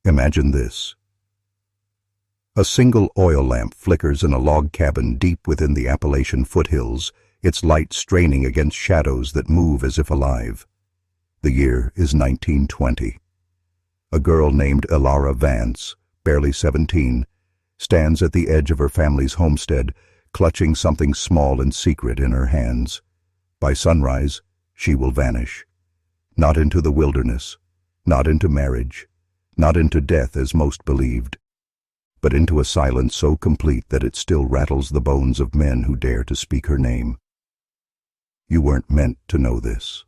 Imagine this. A single oil lamp flickers in a log cabin deep within the Appalachian Foothills, its light straining against shadows that move as if alive. The year is 1920. A girl named Elara Vance, barely 17, stands at the edge of her family's homestead, clutching something small and secret in her hands. By sunrise, she will vanish. Not into the wilderness, not into marriage, not into death as most believed, but into a silence so complete that it still rattles the bones of men who dare to speak her name. You weren't meant to know this.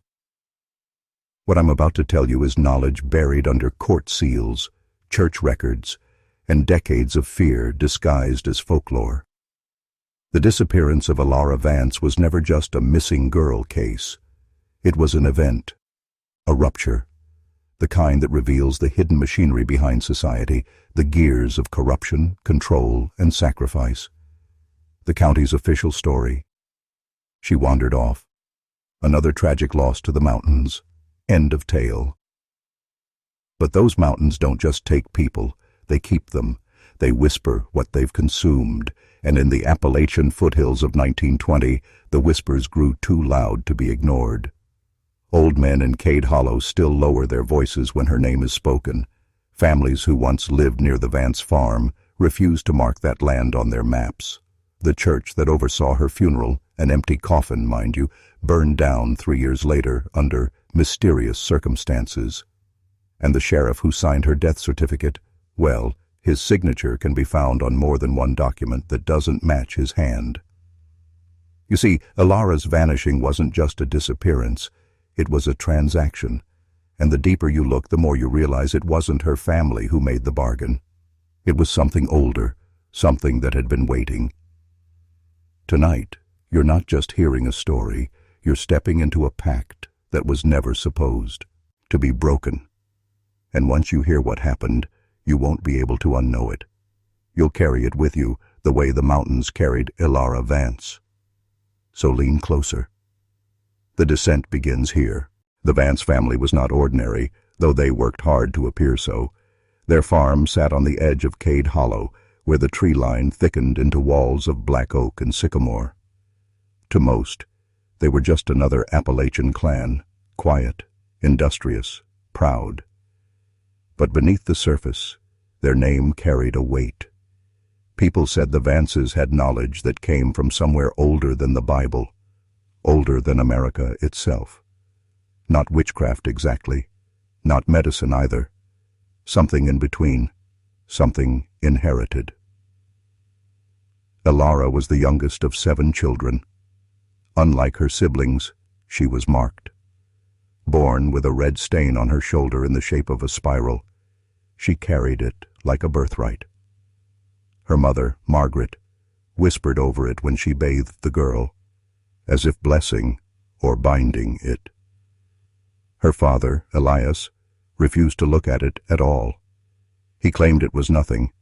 What I'm about to tell you is knowledge buried under court seals, church records, and decades of fear disguised as folklore. The disappearance of Elara Vance was never just a missing girl case. It was an event, a rupture, the kind that reveals the hidden machinery behind society, the gears of corruption, control, and sacrifice. The county's official story. She wandered off. Another tragic loss to the mountains. End of tale. But those mountains don't just take people, they keep them. They whisper what they've consumed, and in the Appalachian Foothills of 1920, the whispers grew too loud to be ignored. Old men in Cade Hollow still lower their voices when her name is spoken. Families who once lived near the Vance farm refuse to mark that land on their maps. The church that oversaw her funeral, an empty coffin, mind you, burned down 3 years later under mysterious circumstances. And the sheriff who signed her death certificate, well, his signature can be found on more than one document that doesn't match his hand. You see, Elara's vanishing wasn't just a disappearance, it was a transaction. And the deeper you look, the more you realize it wasn't her family who made the bargain. It was something older, something that had been waiting. Tonight, you're not just hearing a story, you're stepping into a pact that was never supposed to be broken. And once you hear what happened, you won't be able to unknow it. You'll carry it with you the way the mountains carried Elara Vance. So lean closer. The descent begins here. The Vance family was not ordinary, though they worked hard to appear so. Their farm sat on the edge of Cade Hollow, where the tree line thickened into walls of black oak and sycamore. To most, they were just another Appalachian clan, quiet, industrious, proud. But beneath the surface, their name carried a weight. People said the Vances had knowledge that came from somewhere older than the Bible, older than America itself. Not witchcraft exactly, not medicine either. Something in between, something inherited. Elara was the youngest of 7 children. Unlike her siblings, she was marked. Born with a red stain on her shoulder in the shape of a spiral, she carried it like a birthright. Her mother, Margaret, whispered over it when she bathed the girl, as if blessing or binding it. Her father, Elias, refused to look at it at all. He claimed it was nothing,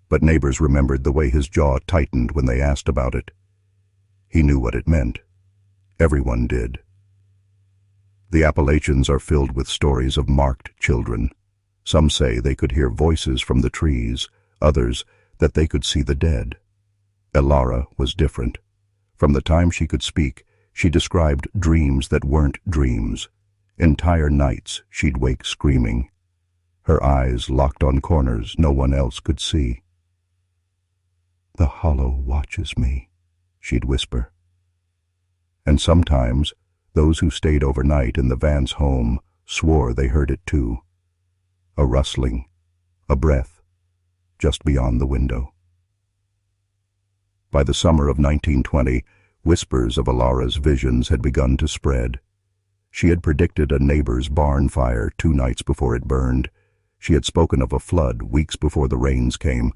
but neighbors remembered the way his jaw tightened when they asked about it. He knew what it meant. Everyone did. The Appalachians are filled with stories of marked children. Some say they could hear voices from the trees, others that they could see the dead. Elara was different. From the time she could speak, she described dreams that weren't dreams. Entire nights she'd wake screaming, her eyes locked on corners no one else could see. "The hollow watches me," she'd whisper. And sometimes those who stayed overnight in the Vance home swore they heard it too. A rustling, a breath, just beyond the window. By the summer of 1920, whispers of Elara's visions had begun to spread. She had predicted a neighbor's barn fire 2 nights before it burned. She had spoken of a flood weeks before the rains came,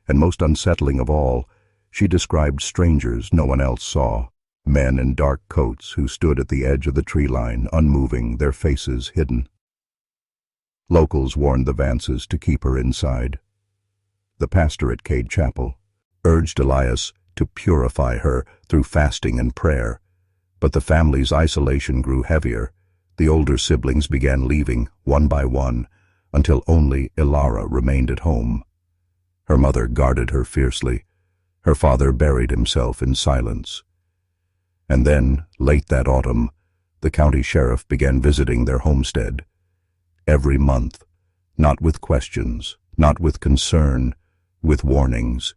and most unsettling of all, she described strangers no one else saw, men in dark coats who stood at the edge of the tree line, unmoving, their faces hidden. Locals warned the Vances to keep her inside. The pastor at Cade Chapel urged Elias to purify her through fasting and prayer, but the family's isolation grew heavier. The older siblings began leaving, one by one, until only Elara remained at home. Her mother guarded her fiercely. Her father buried himself in silence. And then, late that autumn, the county sheriff began visiting their homestead. Every month, not with questions, not with concern, with warnings.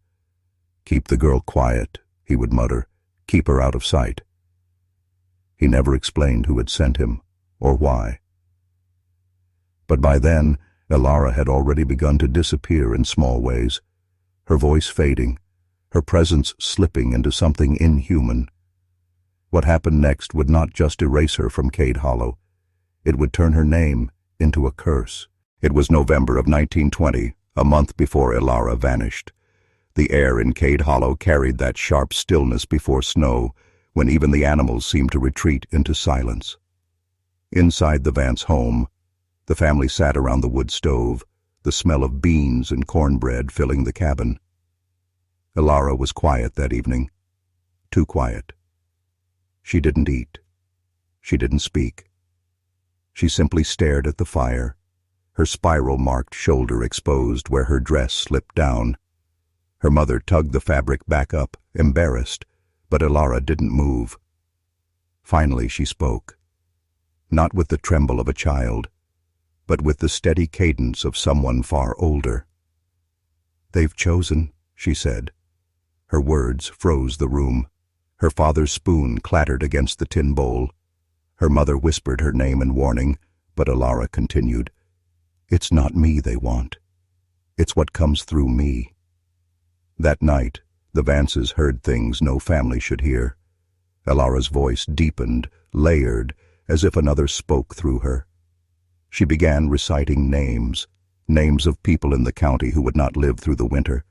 "Keep the girl quiet," he would mutter. "Keep her out of sight." He never explained who had sent him, or why. But by then, Elara had already begun to disappear in small ways, her voice fading, her presence slipping into something inhuman. What happened next would not just erase her from Cade Hollow. It would turn her name into a curse. It was November of 1920, a month before Elara vanished. The air in Cade Hollow carried that sharp stillness before snow, when even the animals seemed to retreat into silence. Inside the Vance home, the family sat around the wood stove, the smell of beans and cornbread filling the cabin. Elara was quiet that evening, too quiet. She didn't eat. She didn't speak. She simply stared at the fire, her spiral-marked shoulder exposed where her dress slipped down. Her mother tugged the fabric back up, embarrassed, but Elara didn't move. Finally she spoke, not with the tremble of a child, but with the steady cadence of someone far older. "They've chosen," she said. Her words froze the room. Her father's spoon clattered against the tin bowl. Her mother whispered her name in warning, but Elara continued, "It's not me they want. It's what comes through me." That night, the Vances heard things no family should hear. Elara's voice deepened, layered, as if another spoke through her. She began reciting names of people in the county who would not live through the winter.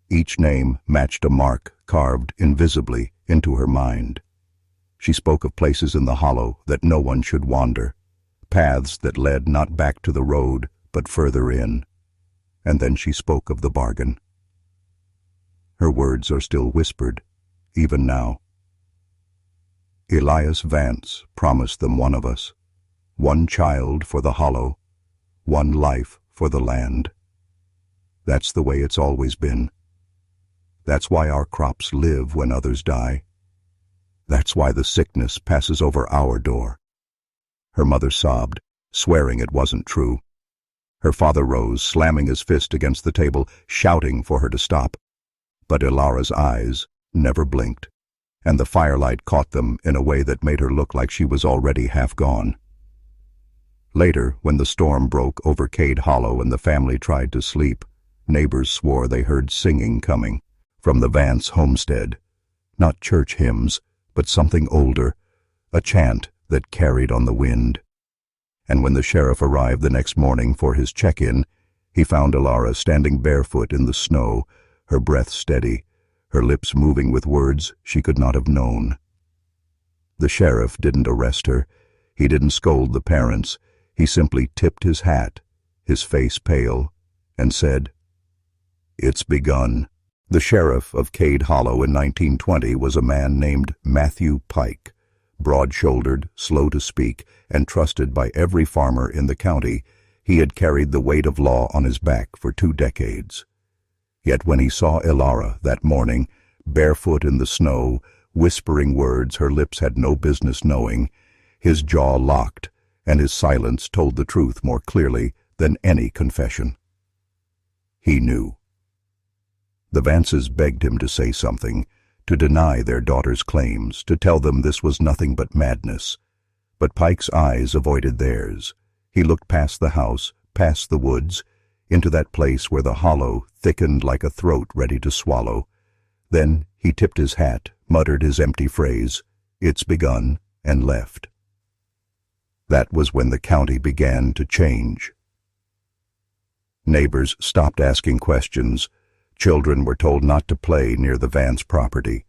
Each name matched a mark carved invisibly into her mind. She spoke of places in the hollow that no one should wander, paths that led not back to the road, but further in. And then she spoke of the bargain. Her words are still whispered, even now. Elias Vance promised them one of us, one child for the hollow, one life for the land. That's the way it's always been. That's why our crops live when others die. That's why the sickness passes over our door. Her mother sobbed, swearing it wasn't true. Her father rose, slamming his fist against the table, shouting for her to stop. But Elara's eyes never blinked, and the firelight caught them in a way that made her look like she was already half gone. Later, when the storm broke over Cade Hollow and the family tried to sleep, neighbors swore they heard singing coming from the Vance homestead. Not church hymns, but something older, a chant that carried on the wind. And when the sheriff arrived the next morning for his check-in, he found Elara standing barefoot in the snow, her breath steady, her lips moving with words she could not have known. The sheriff didn't arrest her. He didn't scold the parents. He simply tipped his hat, his face pale, and said, "It's begun." The sheriff of Cade Hollow in 1920 was a man named Matthew Pike, broad-shouldered, slow to speak, and trusted by every farmer in the county. He had carried the weight of law on his back for 2 decades. Yet when he saw Elara that morning, barefoot in the snow, whispering words her lips had no business knowing, his jaw locked, and his silence told the truth more clearly than any confession. He knew. The Vances begged him to say something, to deny their daughter's claims, to tell them this was nothing but madness. But Pike's eyes avoided theirs. He looked past the house, past the woods, into that place where the hollow thickened like a throat ready to swallow. Then he tipped his hat, muttered his empty phrase, "It's begun," and left. That was when the county began to change. Neighbors stopped asking questions. Children were told not to play near the Vance property.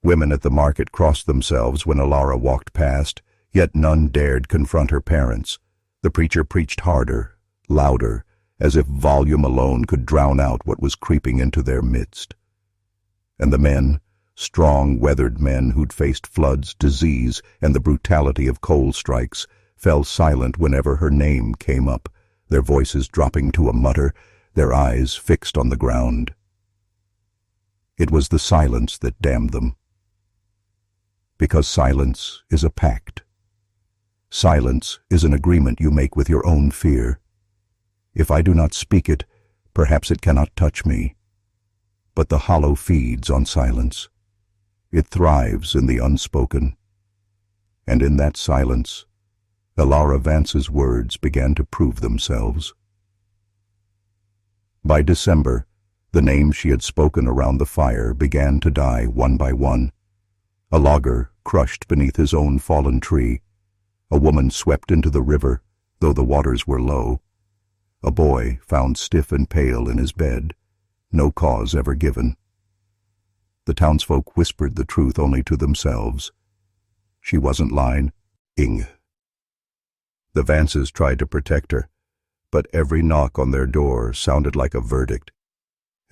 Women at the market crossed themselves when Elara walked past, yet none dared confront her parents. The preacher preached harder, louder, as if volume alone could drown out what was creeping into their midst. And the men, strong, weathered men who'd faced floods, disease, and the brutality of coal strikes, fell silent whenever her name came up, their voices dropping to a mutter, their eyes fixed on the ground. It was the silence that damned them. Because silence is a pact. Silence is an agreement you make with your own fear. If I do not speak it, perhaps it cannot touch me. But the hollow feeds on silence. It thrives in the unspoken. And in that silence, Elara Vance's words began to prove themselves. By December, the names she had spoken around the fire began to die one by one. A logger crushed beneath his own fallen tree. A woman swept into the river, though the waters were low. A boy found stiff and pale in his bed, no cause ever given. The townsfolk whispered the truth only to themselves. She wasn't lying. The Vances tried to protect her, but every knock on their door sounded like a verdict.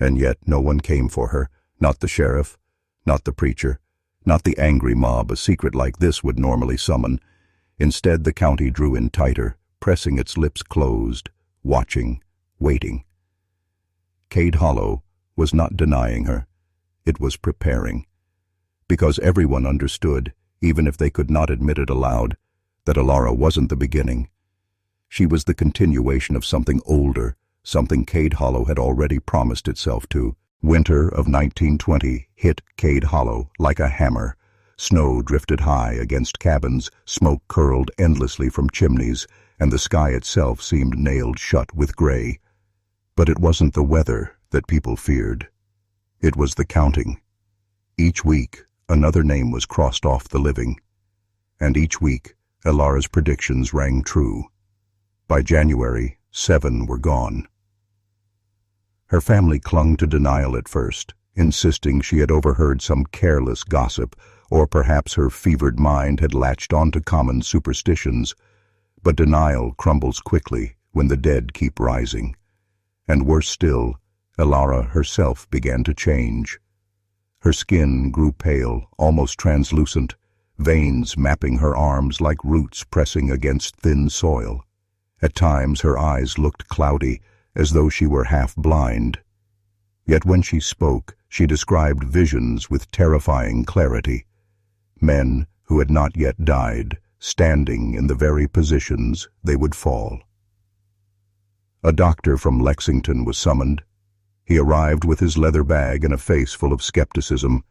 And yet no one came for her, not the sheriff, not the preacher, not the angry mob a secret like this would normally summon. Instead, the county drew in tighter, pressing its lips closed, watching, waiting. Cade Hollow was not denying her. It was preparing. Because everyone understood, even if they could not admit it aloud, that Elara wasn't the beginning. She was the continuation of something older, something Cade Hollow had already promised itself to. Winter of 1920 hit Cade Hollow like a hammer. Snow drifted high against cabins, smoke curled endlessly from chimneys, and the sky itself seemed nailed shut with gray. But it wasn't the weather that people feared. It was the counting. Each week, another name was crossed off the living. And each week, Elara's predictions rang true. By January, 7 were gone. Her family clung to denial at first, insisting she had overheard some careless gossip, or perhaps her fevered mind had latched onto common superstitions. But denial crumbles quickly when the dead keep rising. And worse still, Elara herself began to change. Her skin grew pale, almost translucent, veins mapping her arms like roots pressing against thin soil. At times her eyes looked cloudy, as though she were half blind. Yet when she spoke, she described visions with terrifying clarity. Men who had not yet died, standing in the very positions they would fall. A doctor from Lexington was summoned. He arrived with his leather bag and a face full of skepticism.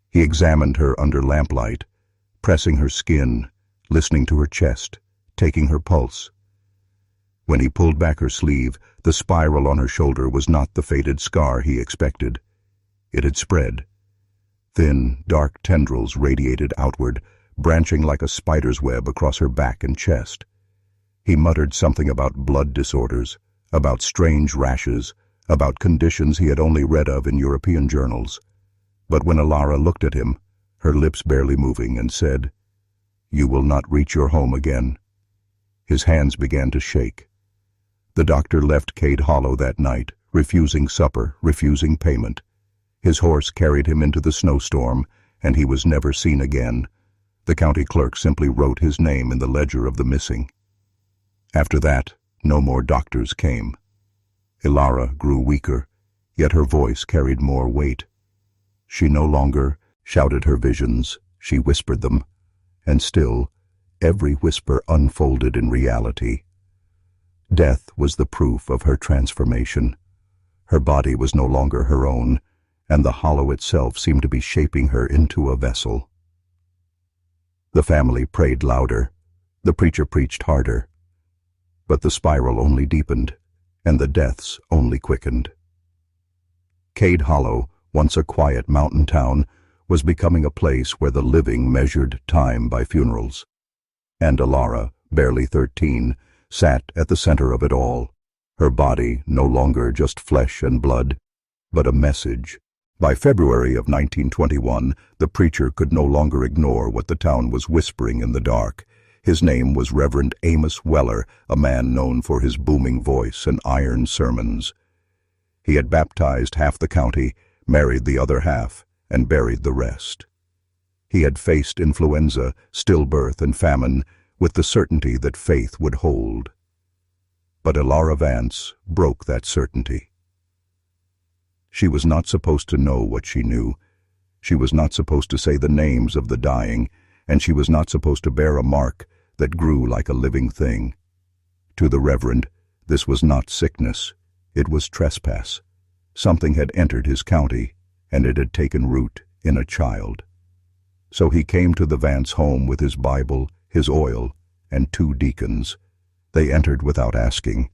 He examined her under lamplight, pressing her skin, listening to her chest, taking her pulse. When he pulled back her sleeve, the spiral on her shoulder was not the faded scar he expected. It had spread. Thin, dark tendrils radiated outward, branching like a spider's web across her back and chest. He muttered something about blood disorders, about strange rashes, about conditions he had only read of in European journals. But when Elara looked at him, her lips barely moving, and said, "You will not reach your home again," his hands began to shake. The doctor left Cade Hollow that night, refusing supper, refusing payment. His horse carried him into the snowstorm, and he was never seen again. The county clerk simply wrote his name in the ledger of the missing. After that, no more doctors came. Elara grew weaker, yet her voice carried more weight. She no longer shouted her visions, she whispered them, and still, every whisper unfolded in reality. Death was the proof of her transformation. Her body was no longer her own, and the hollow itself seemed to be shaping her into a vessel. The family prayed louder. The preacher preached harder. But the spiral only deepened, and the deaths only quickened. Cade Hollow, once a quiet mountain town, was becoming a place where the living measured time by funerals. And Elara, barely 13, sat at the center of it all, her body no longer just flesh and blood, but a message. By February of 1921, the preacher could no longer ignore what the town was whispering in the dark. His name was Reverend Amos Weller, a man known for his booming voice and iron sermons. He had baptized half the county, married the other half, and buried the rest. He had faced influenza, stillbirth, and famine with the certainty that faith would hold. But Elara Vance broke that certainty. She was not supposed to know what she knew. She was not supposed to say the names of the dying, and she was not supposed to bear a mark that grew like a living thing. To the Reverend, this was not sickness, it was trespass. Something had entered his county, and it had taken root in a child. So he came to the Vance home with his Bible, his oil, and 2 deacons. They entered without asking.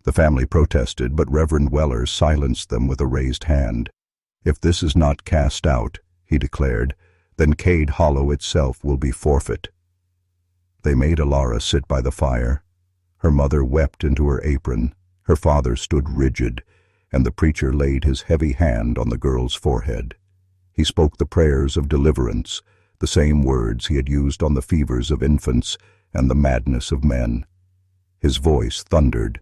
The family protested, but Reverend Weller silenced them with a raised hand. "If this is not cast out," he declared, "then Cade Hollow itself will be forfeit." They made Elara sit by the fire. Her mother wept into her apron, her father stood rigid, and the preacher laid his heavy hand on the girl's forehead. He spoke the prayers of deliverance, the same words he had used on the fevers of infants and the madness of men. His voice thundered.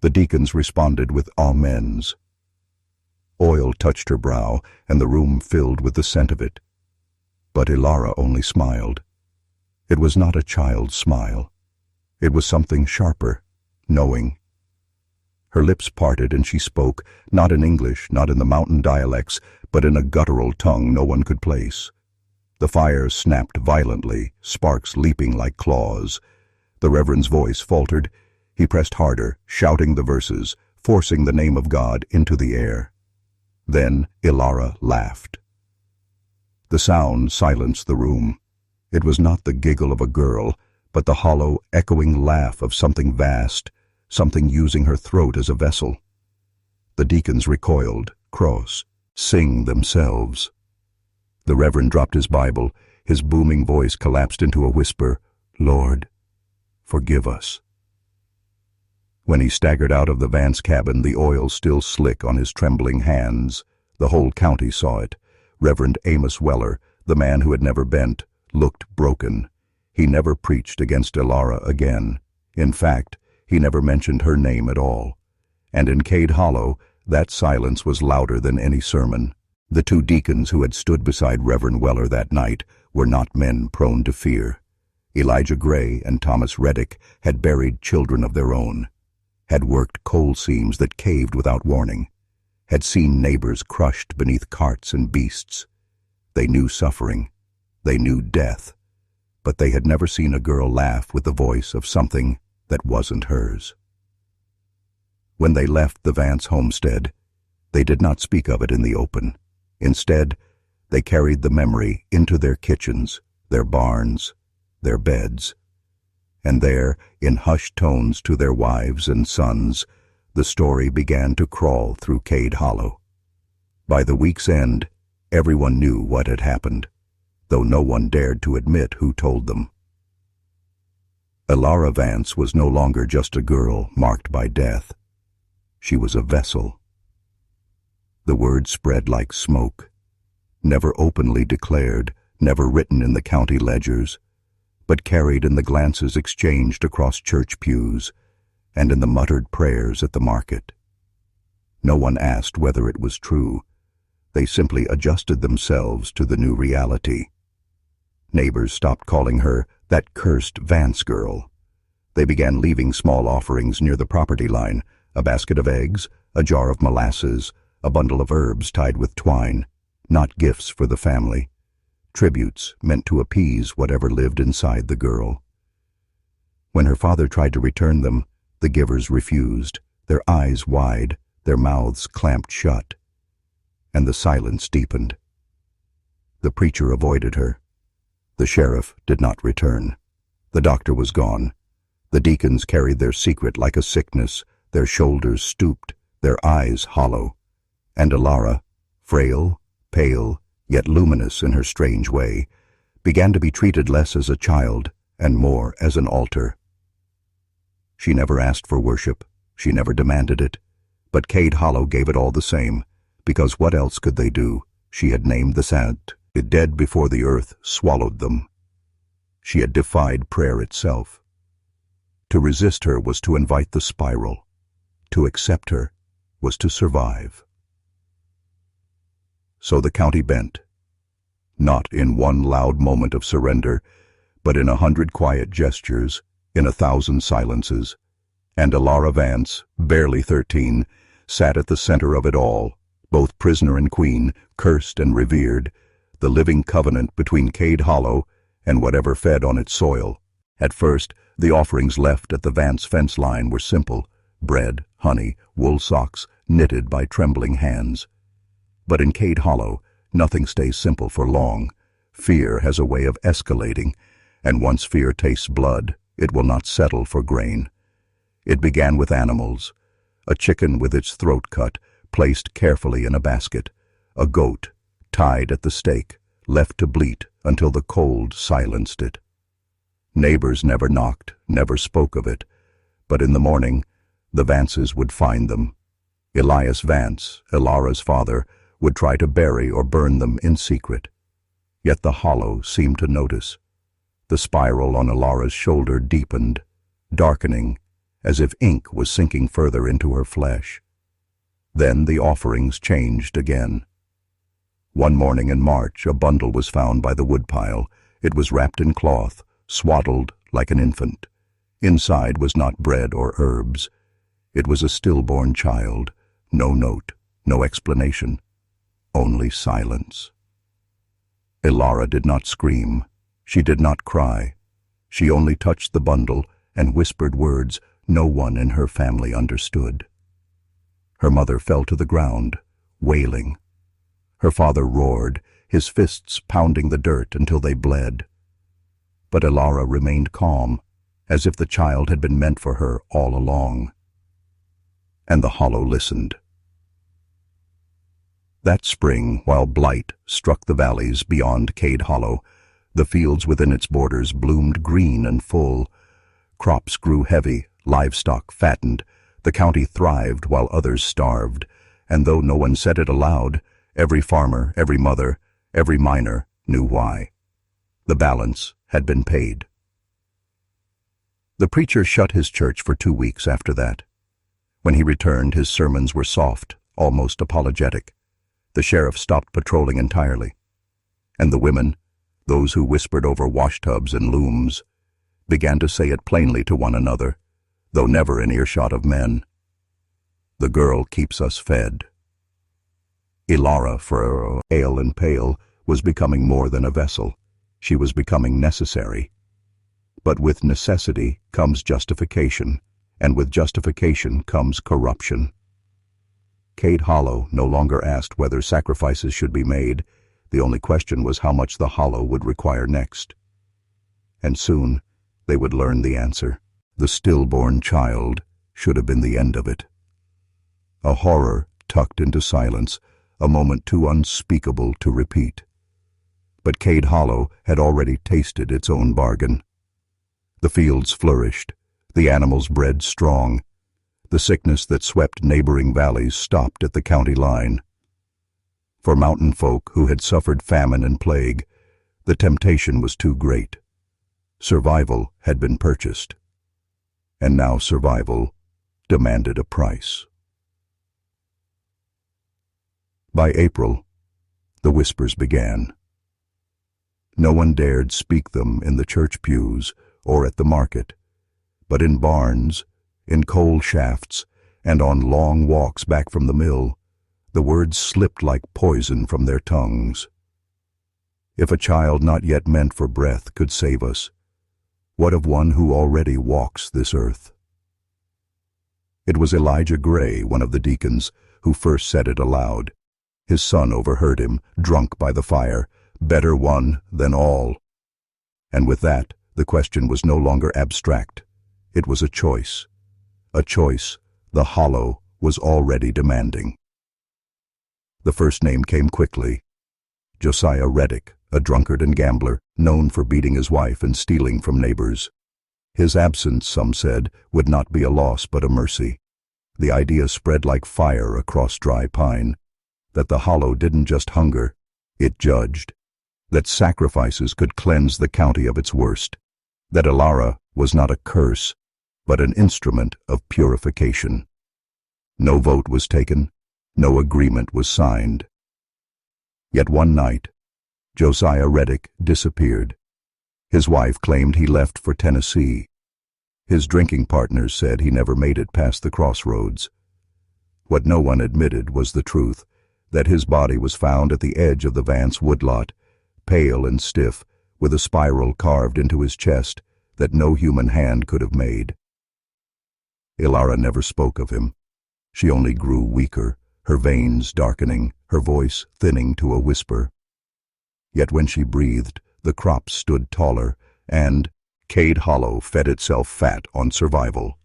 The deacons responded with amens. Oil touched her brow, and the room filled with the scent of it. But Elara only smiled. It was not a child's smile. It was something sharper, knowing. Her lips parted and she spoke, not in English, not in the mountain dialects, but in a guttural tongue no one could place. The fire snapped violently, sparks leaping like claws. The Reverend's voice faltered. He pressed harder, shouting the verses, forcing the name of God into the air. Then Elara laughed. The sound silenced the room. It was not the giggle of a girl, but the hollow, echoing laugh of something vast, something using her throat as a vessel. The deacons recoiled, cross, sing themselves. The Reverend dropped his Bible. His booming voice collapsed into a whisper, "Lord, forgive us." When he staggered out of the Vance cabin, the oil still slick on his trembling hands. The whole county saw it. Reverend Amos Weller, the man who had never bent, looked broken. He never preached against Elara again. In fact, he never mentioned her name at all. And in Cade Hollow, that silence was louder than any sermon. The 2 deacons who had stood beside Reverend Weller that night were not men prone to fear. Elijah Gray and Thomas Reddick had buried children of their own, had worked coal seams that caved without warning, had seen neighbors crushed beneath carts and beasts. They knew suffering, they knew death, but they had never seen a girl laugh with the voice of something that wasn't hers. When they left the Vance homestead, they did not speak of it in the open. Instead, they carried the memory into their kitchens, their barns, their beds. And there, in hushed tones to their wives and sons, the story began to crawl through Cade Hollow. By the week's end, everyone knew what had happened, though no one dared to admit who told them. Elara Vance was no longer just a girl marked by death. She was a vessel. The word spread like smoke, never openly declared, never written in the county ledgers, but carried in the glances exchanged across church pews and in the muttered prayers at the market. No one asked whether it was true. They simply adjusted themselves to the new reality. Neighbors stopped calling her that cursed Vance girl. They began leaving small offerings near the property line, a basket of eggs, a jar of molasses, a bundle of herbs tied with twine, not gifts for the family. Tributes meant to appease whatever lived inside the girl. When her father tried to return them, the givers refused, their eyes wide, their mouths clamped shut. And the silence deepened. The preacher avoided her. The sheriff did not return. The doctor was gone. The deacons carried their secret like a sickness, their shoulders stooped, their eyes hollow. And Elara, frail, pale, yet luminous in her strange way, began to be treated less as a child and more as an altar. She never asked for worship, she never demanded it, but Cade Hollow gave it all the same, because what else could they do? She had named the saint, dead before the earth swallowed them. She had defied prayer itself. To resist her was to invite the spiral. To accept her was to survive. So the county bent, not in one loud moment of surrender, but in 100 quiet gestures, in 1,000 silences, And Elara Vance, barely 13, sat at the center of it all, both prisoner and queen, cursed and revered, the living covenant between Cade Hollow and whatever fed on its soil. At first, the offerings left at the Vance fence line were simple: bread, honey, wool socks, knitted by trembling hands. But in Cade Hollow, nothing stays simple for long. Fear has a way of escalating, and once fear tastes blood, it will not settle for grain. It began with animals: a chicken with its throat cut, placed carefully in a basket; a goat, tied at the stake, left to bleat until the cold silenced it. Neighbors never knocked, never spoke of it, but in the morning, the Vances would find them. Elias Vance, Elara's father, would try to bury or burn them in secret. Yet the hollow seemed to notice. The spiral on Elara's shoulder deepened, darkening, as if ink was sinking further into her flesh. Then the offerings changed again. One morning in March, a bundle was found by the woodpile. It was wrapped in cloth, swaddled like an infant. Inside was not bread or herbs. It was a stillborn child. No note, no explanation, only silence. Elara did not scream. She did not cry. She only touched the bundle and whispered words no one in her family understood. Her mother fell to the ground, wailing. Her father roared, his fists pounding the dirt until they bled. But Elara remained calm, as if the child had been meant for her all along. And the hollow listened. That spring, while blight struck the valleys beyond Cade Hollow, the fields within its borders bloomed green and full. Crops grew heavy, livestock fattened, the county thrived while others starved, and though no one said it aloud, every farmer, every mother, every miner knew why. The balance had been paid. The preacher shut his church for 2 weeks after that. When he returned, his sermons were soft, almost apologetic. The sheriff stopped patrolling entirely. And the women, those who whispered over washtubs and looms, began to say it plainly to one another, though never in earshot of men. The girl keeps us fed. Elara, for ale and pail, was becoming more than a vessel. She was becoming necessary. But with necessity comes justification, and with justification comes corruption. Cade Hollow no longer asked whether sacrifices should be made. The only question was how much the hollow would require next. And soon they would learn the answer. The stillborn child should have been the end of it. A horror tucked into silence, a moment too unspeakable to repeat. But Cade Hollow had already tasted its own bargain. The fields flourished, the animals bred strong. The sickness that swept neighboring valleys stopped at the county line. For mountain folk who had suffered famine and plague, the temptation was too great. Survival had been purchased, and now survival demanded a price. By April, the whispers began. No one dared speak them in the church pews or at the market, but in barns, in coal shafts, and on long walks back from the mill, the words slipped like poison from their tongues. If a child not yet meant for breath could save us, what of one who already walks this earth? It was Elijah Gray, one of the deacons, who first said it aloud. His son overheard him, drunk by the fire, better one than all. And with that, the question was no longer abstract. It was a choice the hollow was already demanding. The first name came quickly. Josiah Reddick, a drunkard and gambler, known for beating his wife and stealing from neighbors. His absence, some said, would not be a loss but a mercy. The idea spread like fire across dry pine, that the hollow didn't just hunger, it judged, that sacrifices could cleanse the county of its worst, that Elara was not a curse, but an instrument of purification. No vote was taken, no agreement was signed. Yet one night, Josiah Reddick disappeared. His wife claimed he left for Tennessee. His drinking partners said he never made it past the crossroads. What no one admitted was the truth, that his body was found at the edge of the Vance woodlot, pale and stiff, with a spiral carved into his chest that no human hand could have made. Elara never spoke of him. She only grew weaker, her veins darkening, her voice thinning to a whisper. Yet when she breathed, the crops stood taller, and Cade Hollow fed itself fat on survival.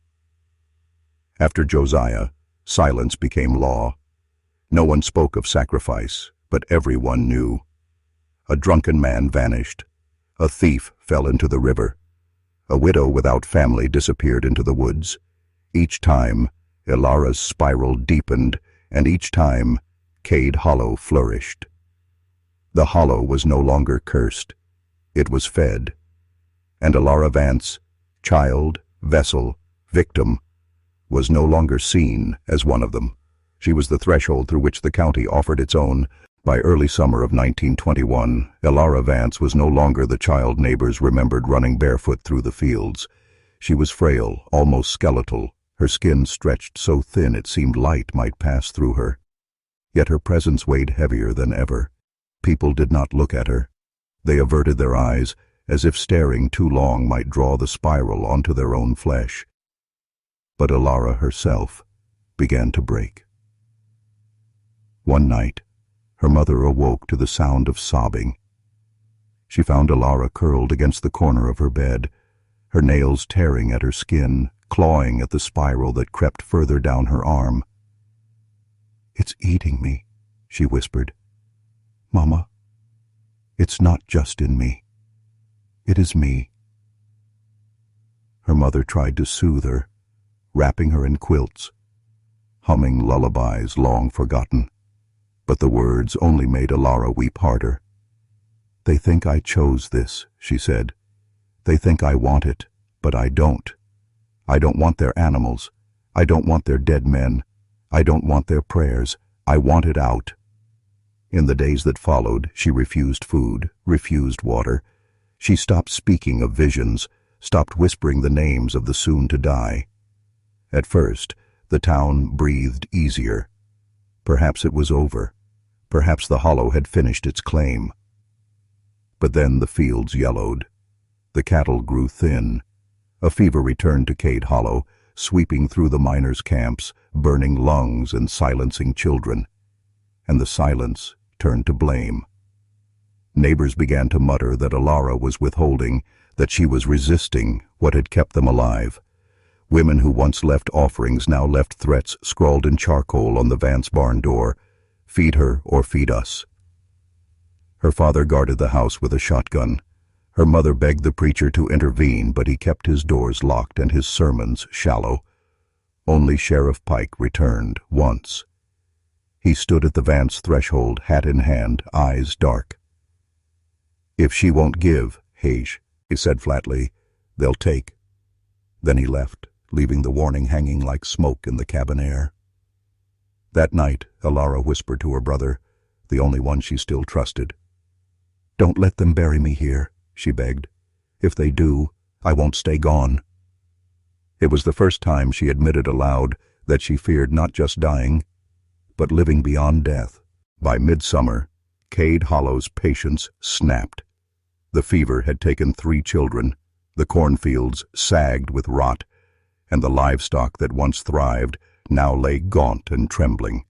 After Josiah, silence became law. No one spoke of sacrifice, but everyone knew. A drunken man vanished. A thief fell into the river. A widow without family disappeared into the woods. Each time, Elara's spiral deepened, and each time, Cade Hollow flourished. The hollow was no longer cursed. It was fed. And Elara Vance, child, vessel, victim, was no longer seen as one of them. She was the threshold through which the county offered its own. By early summer of 1921, Elara Vance was no longer the child neighbors remembered running barefoot through the fields. She was frail, almost skeletal, her skin stretched so thin it seemed light might pass through her. Yet her presence weighed heavier than ever. People did not look at her. They averted their eyes, as if staring too long might draw the spiral onto their own flesh. But Elara herself began to break. One night, her mother awoke to the sound of sobbing. She found Elara curled against the corner of her bed, her nails tearing at her skin, clawing at the spiral that crept further down her arm. "It's eating me," she whispered. "Mama, it's not just in me. It is me." Her mother tried to soothe her, wrapping her in quilts, humming lullabies long forgotten. But the words only made Elara weep harder. "They think I chose this," she said. "They think I want it, but I don't. I don't want their animals. I don't want their dead men. I don't want their prayers. I want it out." In the days that followed, she refused food, refused water. She stopped speaking of visions, stopped whispering the names of the soon-to-die. At first, the town breathed easier. Perhaps it was over. Perhaps the hollow had finished its claim. But then the fields yellowed. The cattle grew thin. A fever returned to Cade Hollow, sweeping through the miners' camps, burning lungs and silencing children. And the silence turned to blame. Neighbors began to mutter that Elara was withholding, that she was resisting what had kept them alive. Women who once left offerings now left threats scrawled in charcoal on the Vance barn door: "Feed her or feed us." Her father guarded the house with a shotgun. Her mother begged the preacher to intervene, but he kept his doors locked and his sermons shallow. Only Sheriff Pike returned once. He stood at the Vance threshold, hat in hand, eyes dark. "If she won't give, Hage," he said flatly, "they'll take." Then he left, leaving the warning hanging like smoke in the cabin air. That night, Elara whispered to her brother, the only one she still trusted. "Don't let them bury me here," she begged. "If they do, I won't stay gone." It was the first time she admitted aloud that she feared not just dying, but living beyond death. By midsummer, Cade Hollow's patience snapped. The fever had taken 3 children, the cornfields sagged with rot, and the livestock that once thrived now lay gaunt and trembling.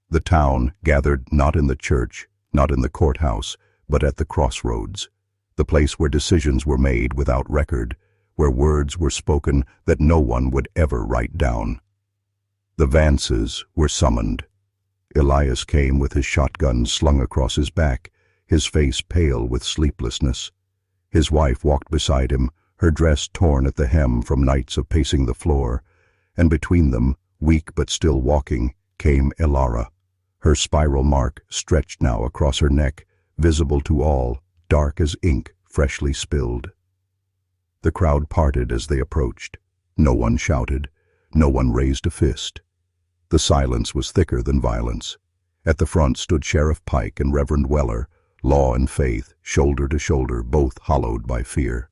The town gathered not in the church, not in the courthouse, but at the crossroads, the place where decisions were made without record, where words were spoken that no one would ever write down. The Vances were summoned. Elias came with his shotgun slung across his back, his face pale with sleeplessness. His wife walked beside him, her dress torn at the hem from nights of pacing the floor, and between them, weak but still walking, came Elara, her spiral mark stretched now across her neck, visible to all, dark as ink freshly spilled. The crowd parted as they approached. No one shouted. No one raised a fist. The silence was thicker than violence. At the front stood Sheriff Pike and Reverend Weller, law and faith, shoulder to shoulder, both hollowed by fear.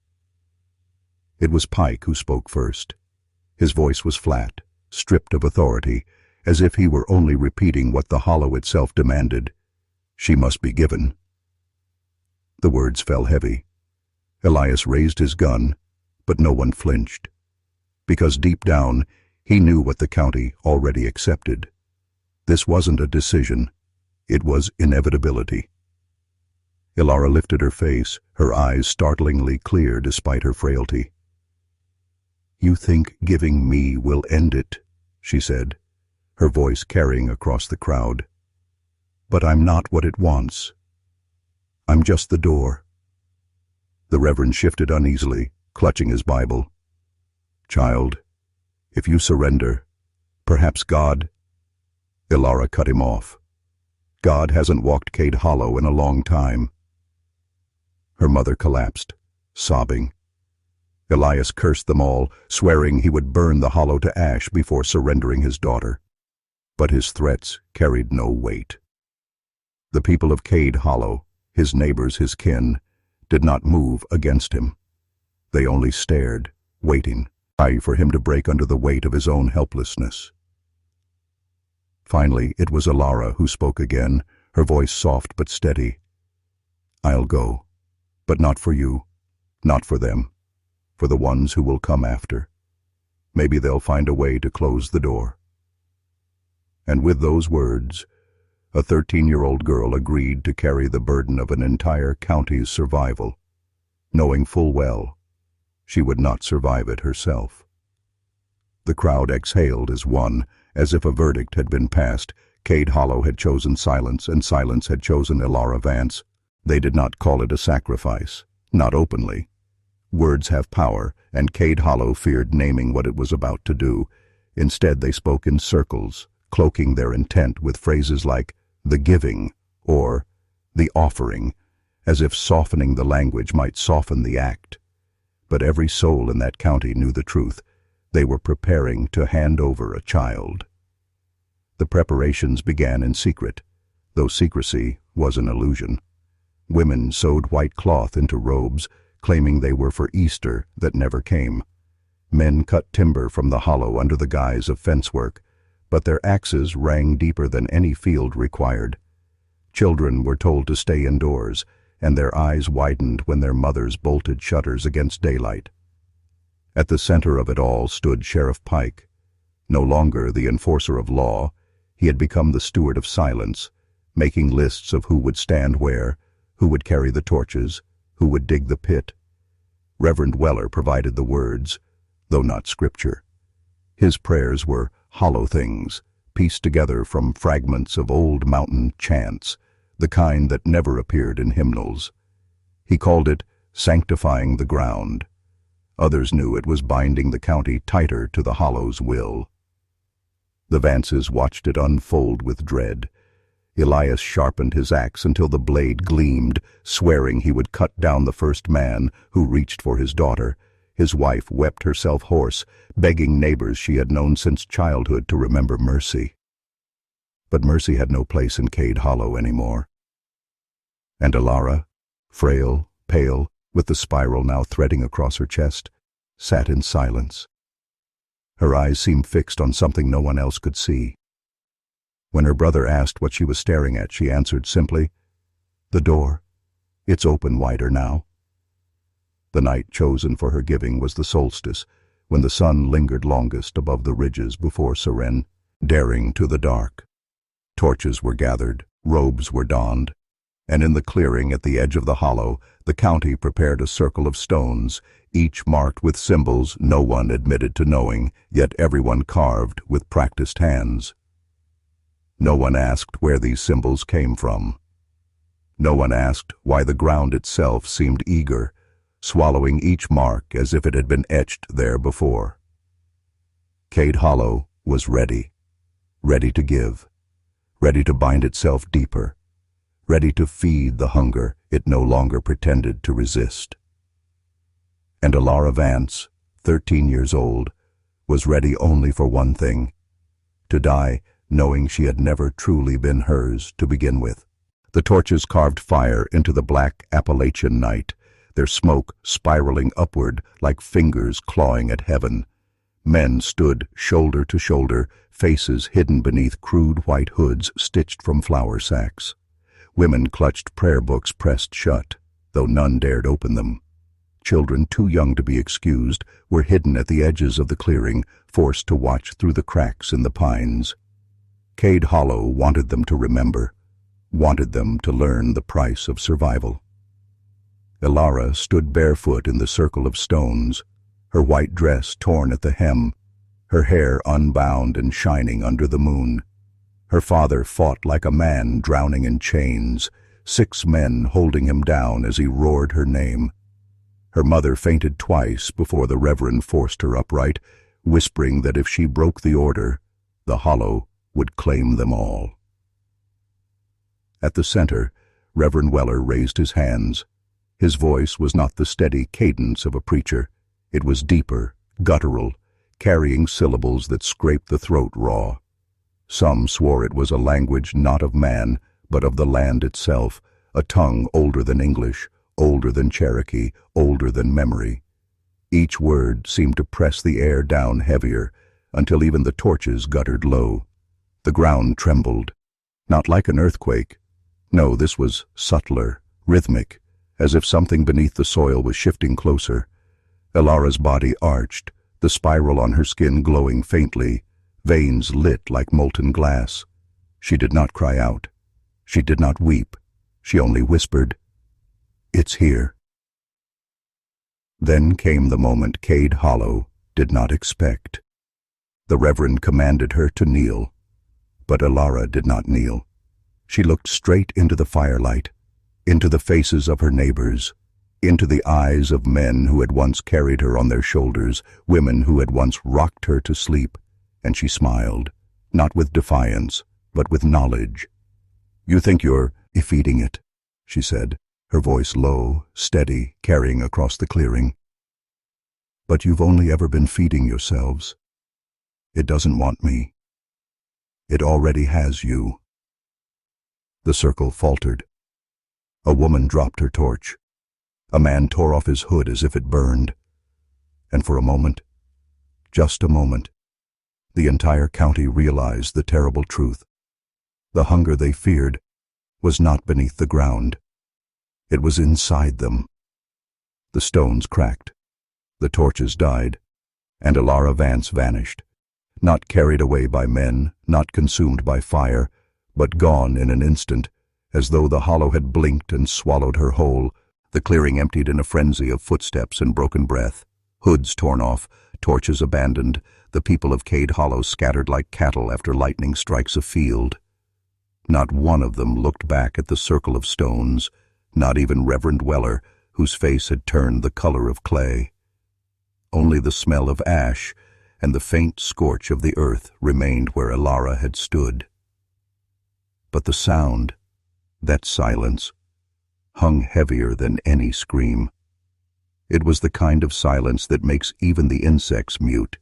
It was Pike who spoke first. His voice was flat, stripped of authority, as if he were only repeating what the hollow itself demanded. She must be given. The words fell heavy. Elias raised his gun, but no one flinched. Because deep down, he knew what the county already accepted. This wasn't a decision. It was inevitability. Elara lifted her face, her eyes startlingly clear despite her frailty. "You think giving me will end it," she said, her voice carrying across the crowd. "But I'm not what it wants. I'm just the door." The Reverend shifted uneasily, clutching his Bible. "Child, if you surrender, perhaps God—" Elara cut him off. "God hasn't walked Cade Hollow in a long time." Her mother collapsed, sobbing. Elias cursed them all, swearing he would burn the hollow to ash before surrendering his daughter. But his threats carried no weight. The people of Cade Hollow, his neighbors, his kin, did not move against him. They only stared, waiting for him to break under the weight of his own helplessness. Finally, it was Elara who spoke again, her voice soft but steady. "I'll go, but not for you, not for them, for the ones who will come after. Maybe they'll find a way to close the door." And with those words, a 13-year-old girl agreed to carry the burden of an entire county's survival, knowing full well she would not survive it herself. The crowd exhaled as one, as if a verdict had been passed. Cade Hollow had chosen silence, and silence had chosen Elara Vance. They did not call it a sacrifice, not openly. Words have power, and Cade Hollow feared naming what it was about to do. Instead, they spoke in circles, cloaking their intent with phrases like "the giving" or "the offering," as if softening the language might soften the act. But every soul in that county knew the truth. They were preparing to hand over a child. The preparations began in secret, though secrecy was an illusion. Women sewed white cloth into robes, claiming they were for Easter that never came. Men cut timber from the hollow under the guise of fence work, but their axes rang deeper than any field required. Children were told to stay indoors, and their eyes widened when their mothers bolted shutters against daylight. At the center of it all stood Sheriff Pike. No longer the enforcer of law, he had become the steward of silence, making lists of who would stand where, who would carry the torches, who would dig the pit. Reverend Weller provided the words, though not scripture. His prayers were hollow things, pieced together from fragments of old mountain chants, the kind that never appeared in hymnals. He called it sanctifying the ground. Others knew it was binding the county tighter to the hollow's will. The Vances watched it unfold with dread. Elias sharpened his axe until the blade gleamed, swearing he would cut down the first man who reached for his daughter. His wife wept herself hoarse, begging neighbors she had known since childhood to remember mercy. But mercy had no place in Cade Hollow anymore. And Elara, frail, pale, with the spiral now threading across her chest, sat in silence. Her eyes seemed fixed on something no one else could see. When her brother asked what she was staring at, she answered simply, "The door. It's open wider now." The night chosen for her giving was the solstice, when the sun lingered longest above the ridges before Seren, daring to the dark. Torches were gathered, robes were donned, and in the clearing at the edge of the hollow, the county prepared a circle of stones, each marked with symbols no one admitted to knowing, yet everyone carved with practiced hands. No one asked where these symbols came from. No one asked why the ground itself seemed eager, swallowing each mark as if it had been etched there before. Cade Hollow was ready, ready to give, ready to bind itself deeper, ready to feed the hunger it no longer pretended to resist. And Elara Vance, 13 years old, was ready only for one thing: to die knowing she had never truly been hers to begin with. The torches carved fire into the black Appalachian night. their smoke spiraling upward like fingers clawing at heaven. Men stood shoulder to shoulder, faces hidden beneath crude white hoods stitched from flour sacks. Women clutched prayer books pressed shut, though none dared open them. Children too young to be excused were hidden at the edges of the clearing, forced to watch through the cracks in the pines. Cade Hollow wanted them to remember, wanted them to learn the price of survival. Elara stood barefoot in the circle of stones, her white dress torn at the hem, her hair unbound and shining under the moon. Her father fought like a man drowning in chains, 6 men holding him down as he roared her name. Her mother fainted twice before the Reverend forced her upright, whispering that if she broke the order, the Hollow would claim them all. At the center, Reverend Weller raised his hands. His voice was not the steady cadence of a preacher. It was deeper, guttural, carrying syllables that scraped the throat raw. Some swore it was a language not of man, but of the land itself, a tongue older than English, older than Cherokee, older than memory. Each word seemed to press the air down heavier, until even the torches guttered low. The ground trembled, not like an earthquake. No, this was subtler, rhythmic, as if something beneath the soil was shifting closer. Elara's body arched, the spiral on her skin glowing faintly, veins lit like molten glass. She did not cry out. She did not weep. She only whispered, "It's here." Then came the moment Cade Hollow did not expect. The Reverend commanded her to kneel, but Elara did not kneel. She looked straight into the firelight, into the faces of her neighbors, into the eyes of men who had once carried her on their shoulders, women who had once rocked her to sleep, and she smiled, not with defiance, but with knowledge. "You think you're feeding it," she said, her voice low, steady, carrying across the clearing. "But you've only ever been feeding yourselves. It doesn't want me. It already has you." The circle faltered. A woman dropped her torch. A man tore off his hood as if it burned. And for a moment, just a moment, the entire county realized the terrible truth. The hunger they feared was not beneath the ground. It was inside them. The stones cracked. The torches died. And Elara Vance vanished, not carried away by men, not consumed by fire, but gone in an instant, as though the Hollow had blinked and swallowed her whole. The clearing emptied in a frenzy of footsteps and broken breath, hoods torn off, torches abandoned, the people of Cade Hollow scattered like cattle after lightning strikes a field. Not one of them looked back at the circle of stones, not even Reverend Weller, whose face had turned the color of clay. Only the smell of ash and the faint scorch of the earth remained where Elara had stood. But the sound, that silence, hung heavier than any scream. It was the kind of silence that makes even the insects mute,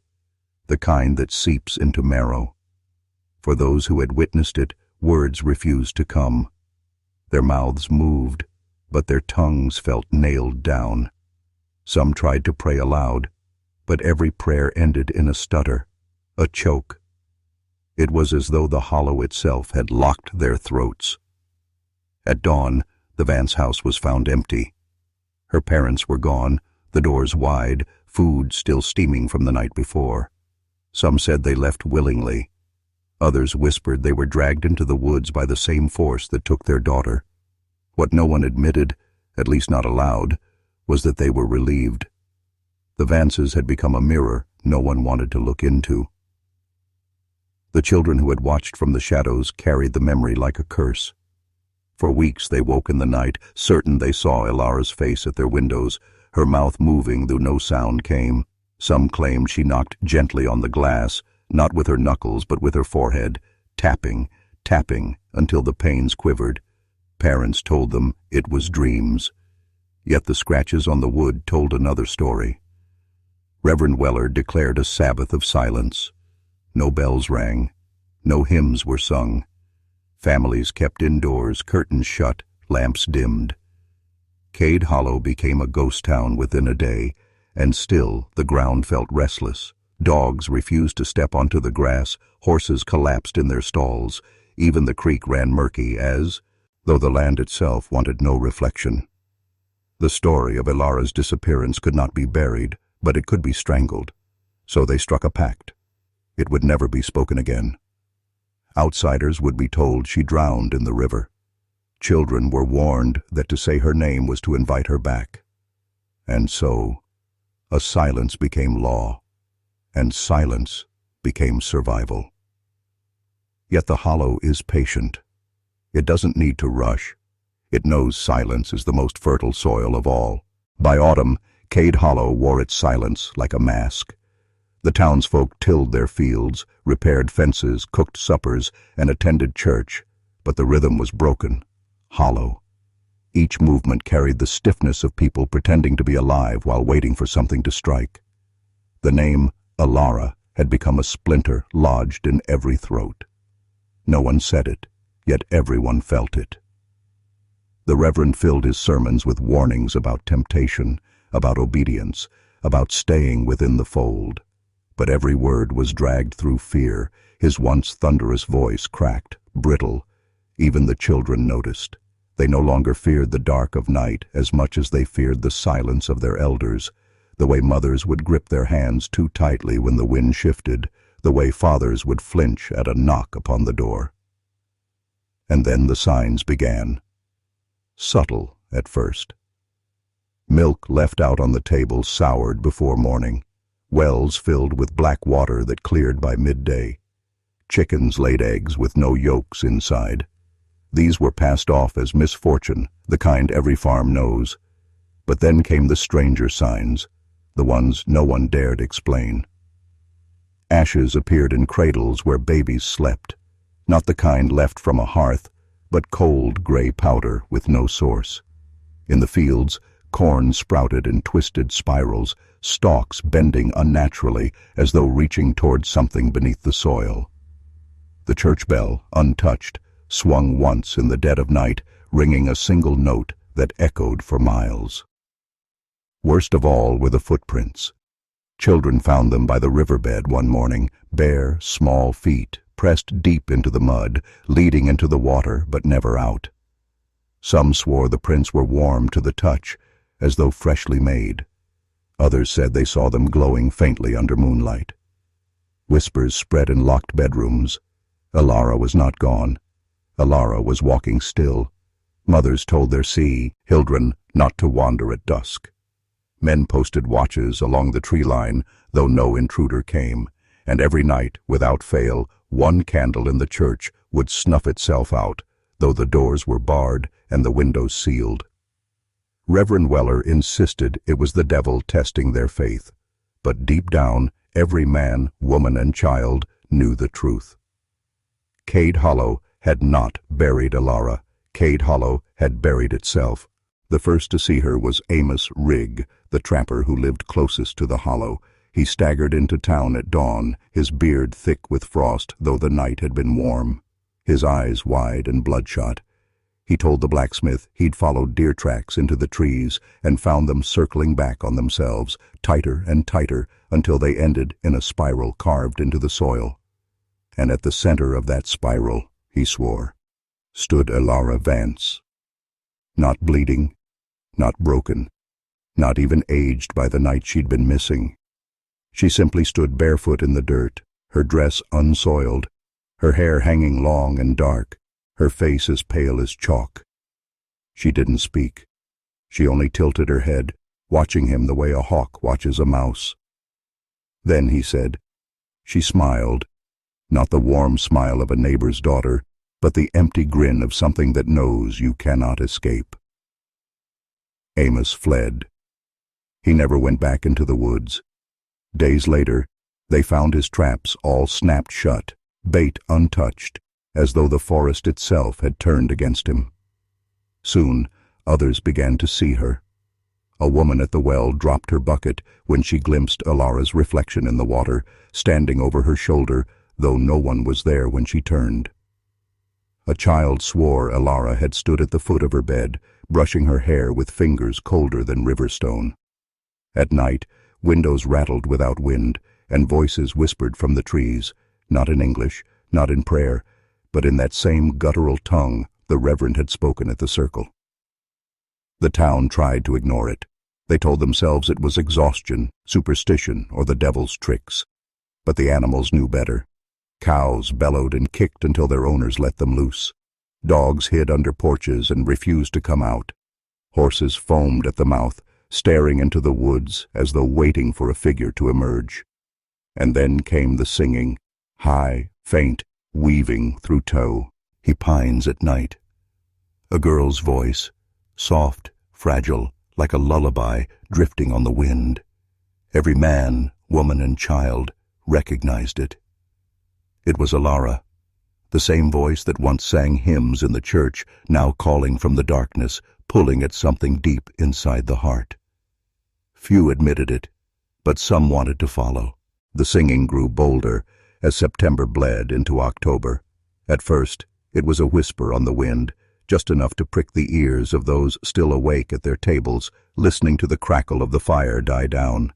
the kind that seeps into marrow. For those who had witnessed it, words refused to come. Their mouths moved, but their tongues felt nailed down. Some tried to pray aloud, but every prayer ended in a stutter, a choke. It was as though the Hollow itself had locked their throats. At dawn, the Vance house was found empty. Her parents were gone, the doors wide, food still steaming from the night before. Some said they left willingly. Others whispered they were dragged into the woods by the same force that took their daughter. What no one admitted, at least not aloud, was that they were relieved. The Vances had become a mirror no one wanted to look into. The children who had watched from the shadows carried the memory like a curse. For weeks they woke in the night, certain they saw Elara's face at their windows, her mouth moving though no sound came. Some claimed she knocked gently on the glass, not with her knuckles but with her forehead, tapping, tapping until the panes quivered. Parents told them it was dreams. Yet the scratches on the wood told another story. Reverend Weller declared a Sabbath of silence. No bells rang. No hymns were sung. Families kept indoors, curtains shut, lamps dimmed. Cade Hollow became a ghost town within a day, and still the ground felt restless. Dogs refused to step onto the grass, horses collapsed in their stalls, even the creek ran murky though the land itself wanted no reflection. The story of Elara's disappearance could not be buried, but it could be strangled. So they struck a pact. It would never be spoken again. Outsiders would be told she drowned in the river. Children were warned that to say her name was to invite her back. And so, a silence became law, and silence became survival. Yet the hollow is patient. It doesn't need to rush. It knows silence is the most fertile soil of all. By autumn, Cade Hollow wore its silence like a mask. The townsfolk tilled their fields, repaired fences, cooked suppers, and attended church, but the rhythm was broken, hollow. Each movement carried the stiffness of people pretending to be alive while waiting for something to strike. The name Elara had become a splinter lodged in every throat. No one said it, yet everyone felt it. The Reverend filled his sermons with warnings about temptation, about obedience, about staying within the fold. But every word was dragged through fear. His once thunderous voice cracked, brittle. Even the children noticed. They no longer feared the dark of night as much as they feared the silence of their elders, the way mothers would grip their hands too tightly when the wind shifted, the way fathers would flinch at a knock upon the door. And then the signs began. Subtle at first. Milk left out on the table soured before morning. Wells filled with black water that cleared by midday. Chickens laid eggs with no yolks inside. These were passed off as misfortune, the kind every farm knows. But then came the stranger signs, the ones no one dared explain. Ashes appeared in cradles where babies slept, not the kind left from a hearth, but cold gray powder with no source. In the fields, corn sprouted in twisted spirals, stalks bending unnaturally as though reaching toward something beneath the soil. The church bell, untouched, swung once in the dead of night, ringing a single note that echoed for miles. Worst of all were the footprints. Children found them by the riverbed one morning, bare, small feet, pressed deep into the mud, leading into the water but never out. Some swore the prints were warm to the touch, as though freshly made. Others said they saw them glowing faintly under moonlight. Whispers spread in locked bedrooms. Elara was not gone. Elara was walking still. Mothers told their children not to wander at dusk. Men posted watches along the tree line, though no intruder came, and every night, without fail, one candle in the church would snuff itself out, though the doors were barred and the windows sealed. Reverend Weller insisted it was the devil testing their faith, but deep down, every man, woman, and child knew the truth. Cade Hollow had not buried Elara. Cade Hollow had buried itself. The first to see her was Amos Rigg, the trapper who lived closest to the hollow. He staggered into town at dawn, his beard thick with frost, though the night had been warm, his eyes wide and bloodshot. He told the blacksmith he'd followed deer tracks into the trees and found them circling back on themselves, tighter and tighter, until they ended in a spiral carved into the soil. And at the center of that spiral, he swore, stood Elara Vance. Not bleeding, not broken, not even aged by the night she'd been missing. She simply stood barefoot in the dirt, her dress unsoiled, her hair hanging long and dark, her face as pale as chalk. She didn't speak. She only tilted her head, watching him the way a hawk watches a mouse. Then he said, she smiled, not the warm smile of a neighbor's daughter, but the empty grin of something that knows you cannot escape. Amos fled. He never went back into the woods. Days later, they found his traps all snapped shut, bait untouched, as though the forest itself had turned against him. Soon, others began to see her. A woman at the well dropped her bucket when she glimpsed Elara's reflection in the water, standing over her shoulder, though no one was there when she turned. A child swore Elara had stood at the foot of her bed, brushing her hair with fingers colder than river stone. At night, windows rattled without wind, and voices whispered from the trees, not in English, not in prayer, but in that same guttural tongue the Reverend had spoken at the circle. The town tried to ignore it. They told themselves it was exhaustion, superstition, or the devil's tricks. But the animals knew better. Cows bellowed and kicked until their owners let them loose. Dogs hid under porches and refused to come out. Horses foamed at the mouth, staring into the woods as though waiting for a figure to emerge. And then came the singing, high, faint, weaving through tow. He pines at night. A girl's voice, soft, fragile, like a lullaby drifting on the wind. Every man, woman, and child recognized it. It was Elara, the same voice that once sang hymns in the church, now calling from the darkness, pulling at something deep inside the heart. Few admitted it, but some wanted to follow. The singing grew bolder as September bled into October. At first, it was a whisper on the wind, just enough to prick the ears of those still awake at their tables, listening to the crackle of the fire die down.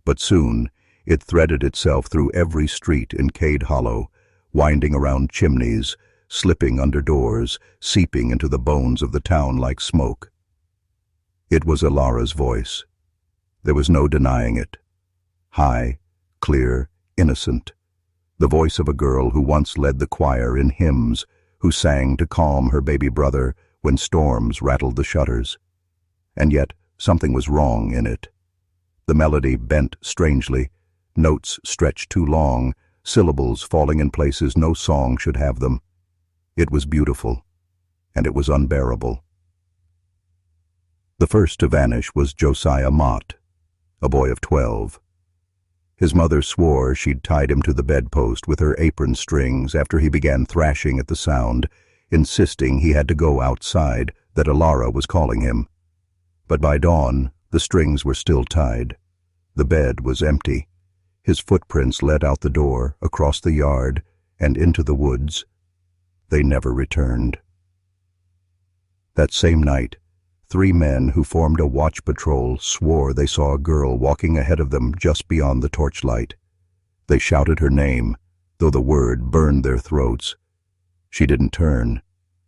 But soon, it threaded itself through every street in Cade Hollow, winding around chimneys, slipping under doors, seeping into the bones of the town like smoke. It was Elara's voice. There was no denying it. High, clear, innocent. The voice of a girl who once led the choir in hymns, who sang to calm her baby brother when storms rattled the shutters. And yet something was wrong in it. The melody bent strangely, notes stretched too long, syllables falling in places no song should have them. It was beautiful, and it was unbearable. The first to vanish was Josiah Mott, a boy of 12. His mother swore she'd tied him to the bedpost with her apron strings after he began thrashing at the sound, insisting he had to go outside, that Elara was calling him. But by dawn, the strings were still tied. The bed was empty. His footprints led out the door, across the yard, and into the woods. They never returned. That same night, 3 men who formed a watch patrol swore they saw a girl walking ahead of them just beyond the torchlight. They shouted her name, though the word burned their throats. She didn't turn.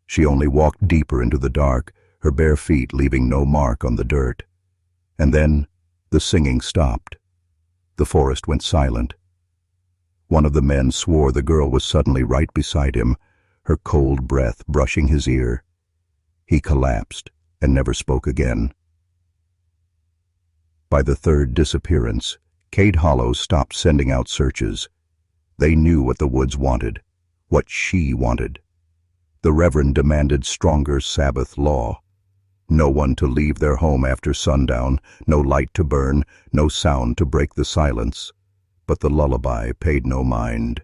She only walked deeper into the dark, her bare feet leaving no mark on the dirt. And then the singing stopped. The forest went silent. One of the men swore the girl was suddenly right beside him, her cold breath brushing his ear. He collapsed and never spoke again. By the third disappearance, Cade Hollow stopped sending out searches. They knew what the woods wanted, what she wanted. The Reverend demanded stronger Sabbath law. No one to leave their home after sundown, no light to burn, no sound to break the silence. But the lullaby paid no mind.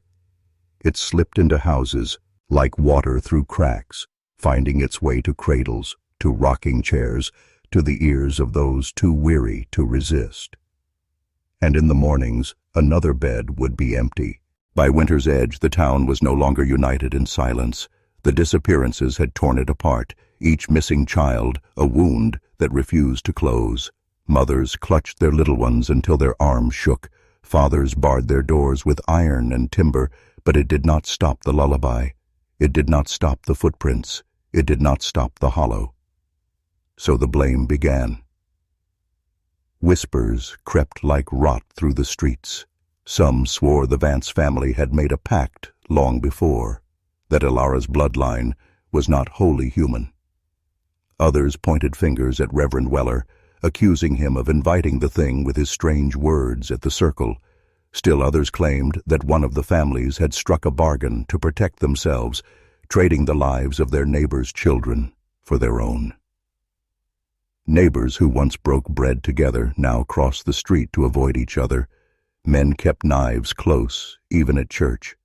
It slipped into houses like water through cracks, finding its way to cradles, to rocking chairs, to the ears of those too weary to resist. And in the mornings, another bed would be empty. By winter's edge, the town was no longer united in silence. The disappearances had torn it apart, each missing child a wound that refused to close. Mothers clutched their little ones until their arms shook. Fathers barred their doors with iron and timber, but it did not stop the lullaby. It did not stop the footprints. It did not stop the hollow. So the blame began. Whispers crept like rot through the streets. Some swore the Vance family had made a pact long before, that Elara's bloodline was not wholly human. Others pointed fingers at Reverend Weller, accusing him of inviting the thing with his strange words at the circle. Still others claimed that one of the families had struck a bargain to protect themselves, trading the lives of their neighbors' children for their own. Neighbors who once broke bread together now crossed the street to avoid each other. Men kept knives close, even at church.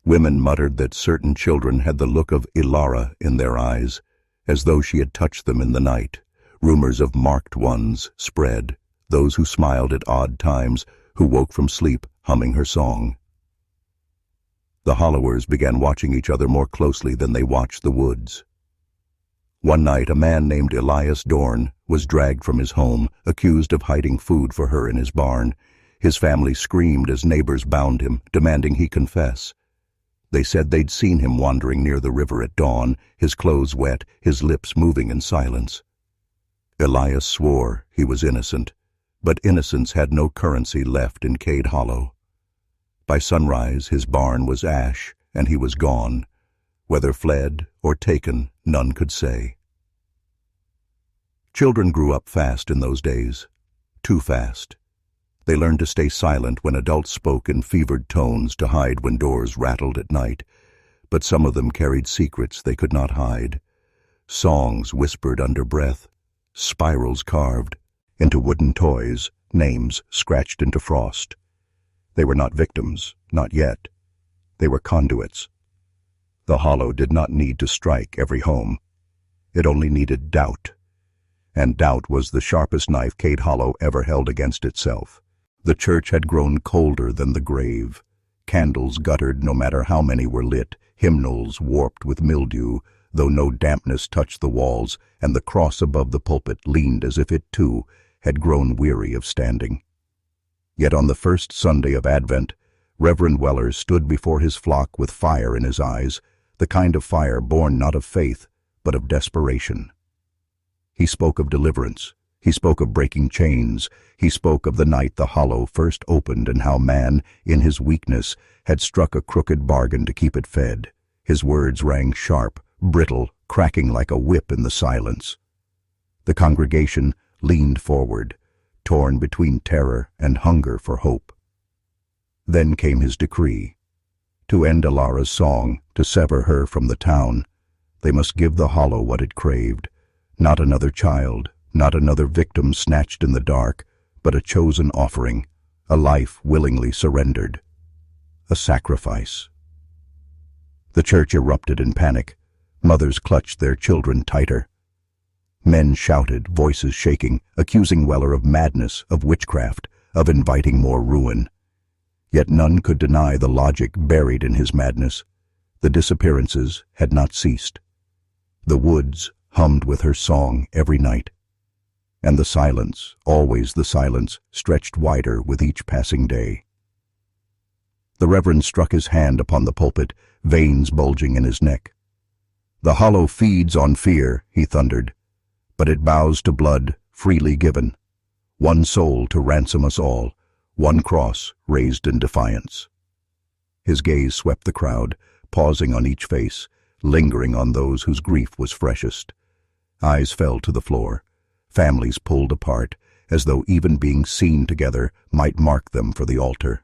Women muttered that certain children had the look of Elara in their eyes, as though she had touched them in the night. Rumors of marked ones spread, those who smiled at odd times, who woke from sleep humming her song. The Hollowers began watching each other more closely than they watched the woods. One night, a man named Elias Dorn was dragged from his home, accused of hiding food for her in his barn. His family screamed as neighbors bound him, demanding he confess. They said they'd seen him wandering near the river at dawn, his clothes wet, his lips moving in silence. Elias swore he was innocent, but innocence had no currency left in Cade Hollow. By sunrise, his barn was ash, and he was gone. Whether fled or taken, none could say. Children grew up fast in those days, too fast. They learned to stay silent when adults spoke in fevered tones, to hide when doors rattled at night. But some of them carried secrets they could not hide. Songs whispered under breath, spirals carved into wooden toys, names scratched into frost. They were not victims, not yet. They were conduits. The Hollow did not need to strike every home. It only needed doubt. And doubt was the sharpest knife Cade Hollow ever held against itself. The church had grown colder than the grave. Candles guttered no matter how many were lit, hymnals warped with mildew, though no dampness touched the walls, and the cross above the pulpit leaned as if it, too, had grown weary of standing. Yet on the first Sunday of Advent, Reverend Weller stood before his flock with fire in his eyes, the kind of fire born not of faith, but of desperation. He spoke of deliverance. He spoke of breaking chains. He spoke of the night the Hollow first opened and how man, in his weakness, had struck a crooked bargain to keep it fed. His words rang sharp, brittle, cracking like a whip in the silence. The congregation leaned forward, torn between terror and hunger for hope. Then came his decree. To end Elara's song, to sever her from the town, they must give the Hollow what it craved. Not another child, not another victim snatched in the dark, but a chosen offering, a life willingly surrendered, a sacrifice. The church erupted in panic. Mothers clutched their children tighter. Men shouted, voices shaking, accusing Weller of madness, of witchcraft, of inviting more ruin. Yet none could deny the logic buried in his madness. The disappearances had not ceased. The woods hummed with her song every night. And the silence, always the silence, stretched wider with each passing day. The Reverend struck his hand upon the pulpit, veins bulging in his neck. "The Hollow feeds on fear," he thundered, "but it bows to blood freely given. One soul to ransom us all, one cross raised in defiance." His gaze swept the crowd, pausing on each face, lingering on those whose grief was freshest. Eyes fell to the floor. Families pulled apart, as though even being seen together might mark them for the altar.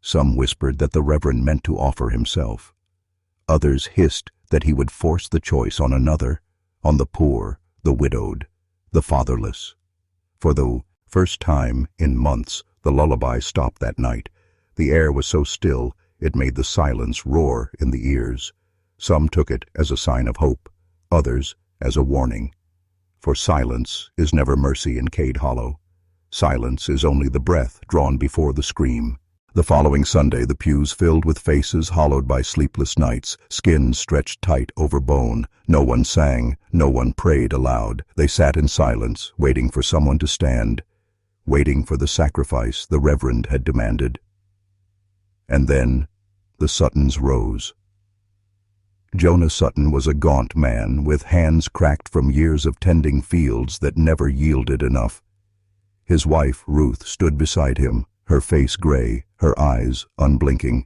Some whispered that the Reverend meant to offer himself. Others hissed that he would force the choice on another, on the poor, the widowed, the fatherless. For the first time in months, the lullaby stopped that night. The air was so still, it made the silence roar in the ears. Some took it as a sign of hope, others as a warning. For silence is never mercy in Cade Hollow. Silence is only the breath drawn before the scream. The following Sunday, the pews filled with faces hollowed by sleepless nights, skins stretched tight over bone. No one sang, no one prayed aloud. They sat in silence, waiting for someone to stand, waiting for the sacrifice the Reverend had demanded. And then the Suttons rose. Jonah Sutton was a gaunt man, with hands cracked from years of tending fields that never yielded enough. His wife, Ruth, stood beside him, her face gray, her eyes unblinking.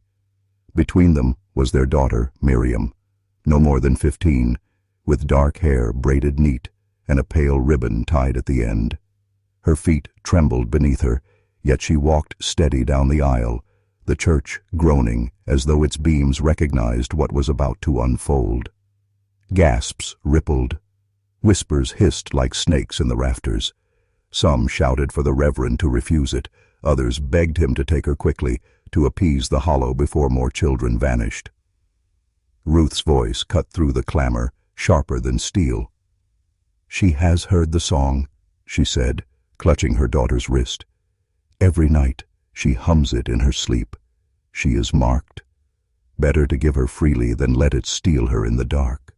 Between them was their daughter, Miriam, no more than 15, with dark hair braided neat and a pale ribbon tied at the end. Her feet trembled beneath her, yet she walked steady down the aisle, the church groaning as though its beams recognized what was about to unfold. Gasps rippled. Whispers hissed like snakes in the rafters. Some shouted for the Reverend to refuse it. Others begged him to take her quickly, to appease the Hollow before more children vanished. Ruth's voice cut through the clamor, sharper than steel. "She has heard the song," she said, clutching her daughter's wrist. "Every night she hums it in her sleep. She is marked. Better to give her freely than let it steal her in the dark.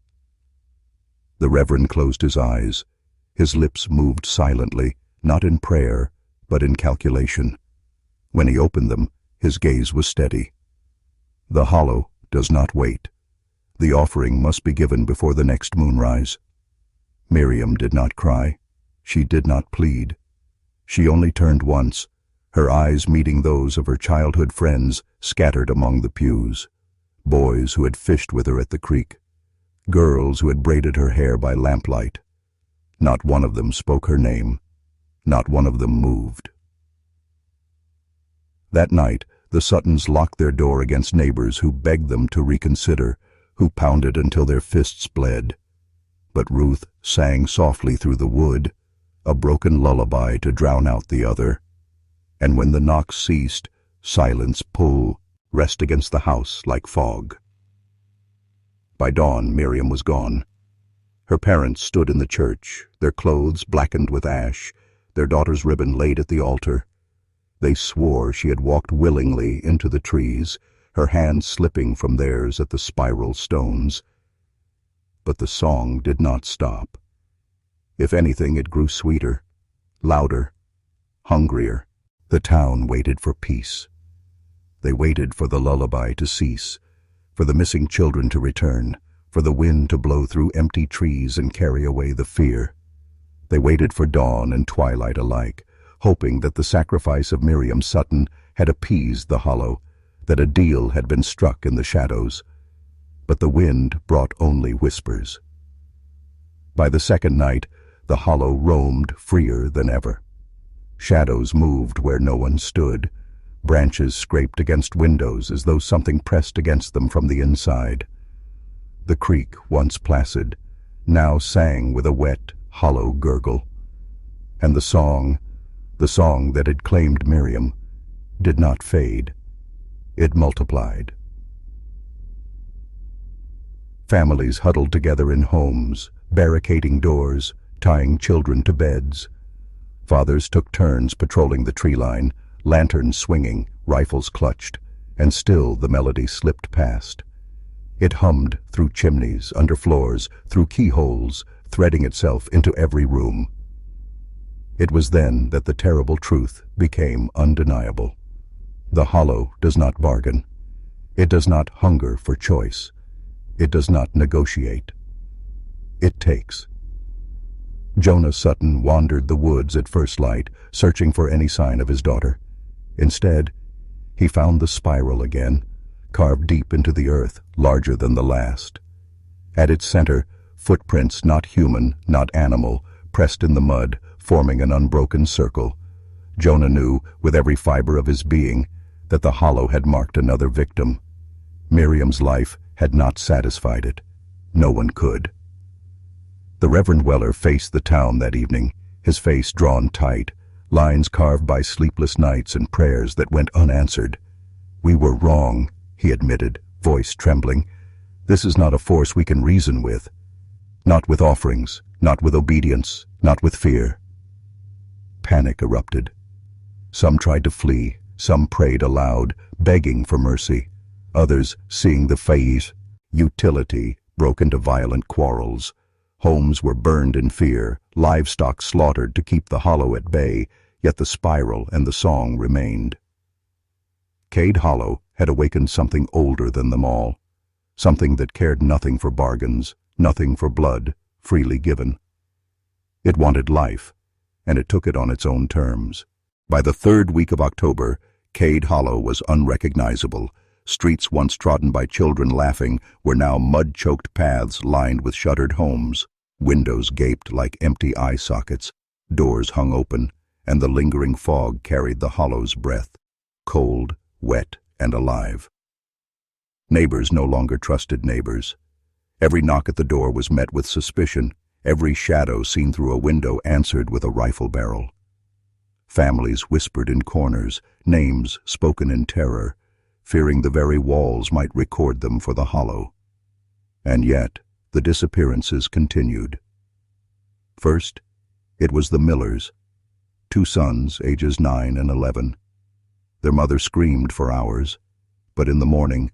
The Reverend closed his eyes. His lips moved silently, not in prayer, but in calculation. When he opened them, his gaze was steady. The hollow does not wait. The offering must be given before the next moonrise. Miriam did not cry. She did not plead. She only turned once, her eyes meeting those of her childhood friends scattered among the pews. Boys who had fished with her at the creek. Girls who had braided her hair by lamplight. Not one of them spoke her name. Not one of them moved. That night, the Suttons locked their door against neighbors who begged them to reconsider, who pounded until their fists bled. But Ruth sang softly through the wood, a broken lullaby to drown out the other. And when the knocks ceased, silence pull rest against the house like fog. By dawn, Miriam was gone. Her parents stood in the church, their clothes blackened with ash, their daughter's ribbon laid at the altar. They swore she had walked willingly into the trees, her hands slipping from theirs at the spiral stones. But the song did not stop. If anything, it grew sweeter, louder, hungrier. The town waited for peace. They waited for the lullaby to cease, for the missing children to return, for the wind to blow through empty trees and carry away the fear. They waited for dawn and twilight alike, hoping that the sacrifice of Miriam Sutton had appeased the hollow, that a deal had been struck in the shadows. But the wind brought only whispers. By the second night, the hollow roamed freer than ever. Shadows moved where no one stood. Branches scraped against windows as though something pressed against them from the inside. The creek, once placid, now sang with a wet, hollow gurgle. And the song that had claimed Miriam, did not fade. It multiplied. Families huddled together in homes, barricading doors, tying children to beds. Fathers took turns patrolling the tree line, lanterns swinging, rifles clutched, and still the melody slipped past. It hummed through chimneys, under floors, through keyholes, threading itself into every room. It was then that the terrible truth became undeniable. The hollow does not bargain. It does not hunger for choice. It does not negotiate. It takes. Jonah Sutton wandered the woods at first light, searching for any sign of his daughter. Instead, he found the spiral again, carved deep into the earth, larger than the last. At its center, footprints not human, not animal, pressed in the mud, forming an unbroken circle. Jonah knew, with every fiber of his being, that the hollow had marked another victim. Miriam's life had not satisfied it. No one could. The Reverend Weller faced the town that evening, his face drawn tight, lines carved by sleepless nights and prayers that went unanswered. "We were wrong," he admitted, voice trembling. "This is not a force we can reason with. Not with offerings, not with obedience, not with fear." Panic erupted. Some tried to flee, some prayed aloud, begging for mercy. Others, seeing the faith, utility, broke into violent quarrels. Homes were burned in fear, livestock slaughtered to keep the hollow at bay, yet the spiral and the song remained. Cade Hollow had awakened something older than them all, something that cared nothing for bargains, nothing for blood, freely given. It wanted life, and it took it on its own terms. By the third week of October, Cade Hollow was unrecognizable. Streets once trodden by children laughing were now mud-choked paths lined with shuttered homes. Windows gaped like empty eye sockets, doors hung open, and the lingering fog carried the hollow's breath, cold, wet, and alive. Neighbors no longer trusted neighbors. Every knock at the door was met with suspicion. Every shadow seen through a window answered with a rifle barrel. Families whispered in corners, names spoken in terror, fearing the very walls might record them for the hollow. And yet, the disappearances continued. First, it was the Millers, 2 sons, ages 9 and 11. Their mother screamed for hours, but in the morning,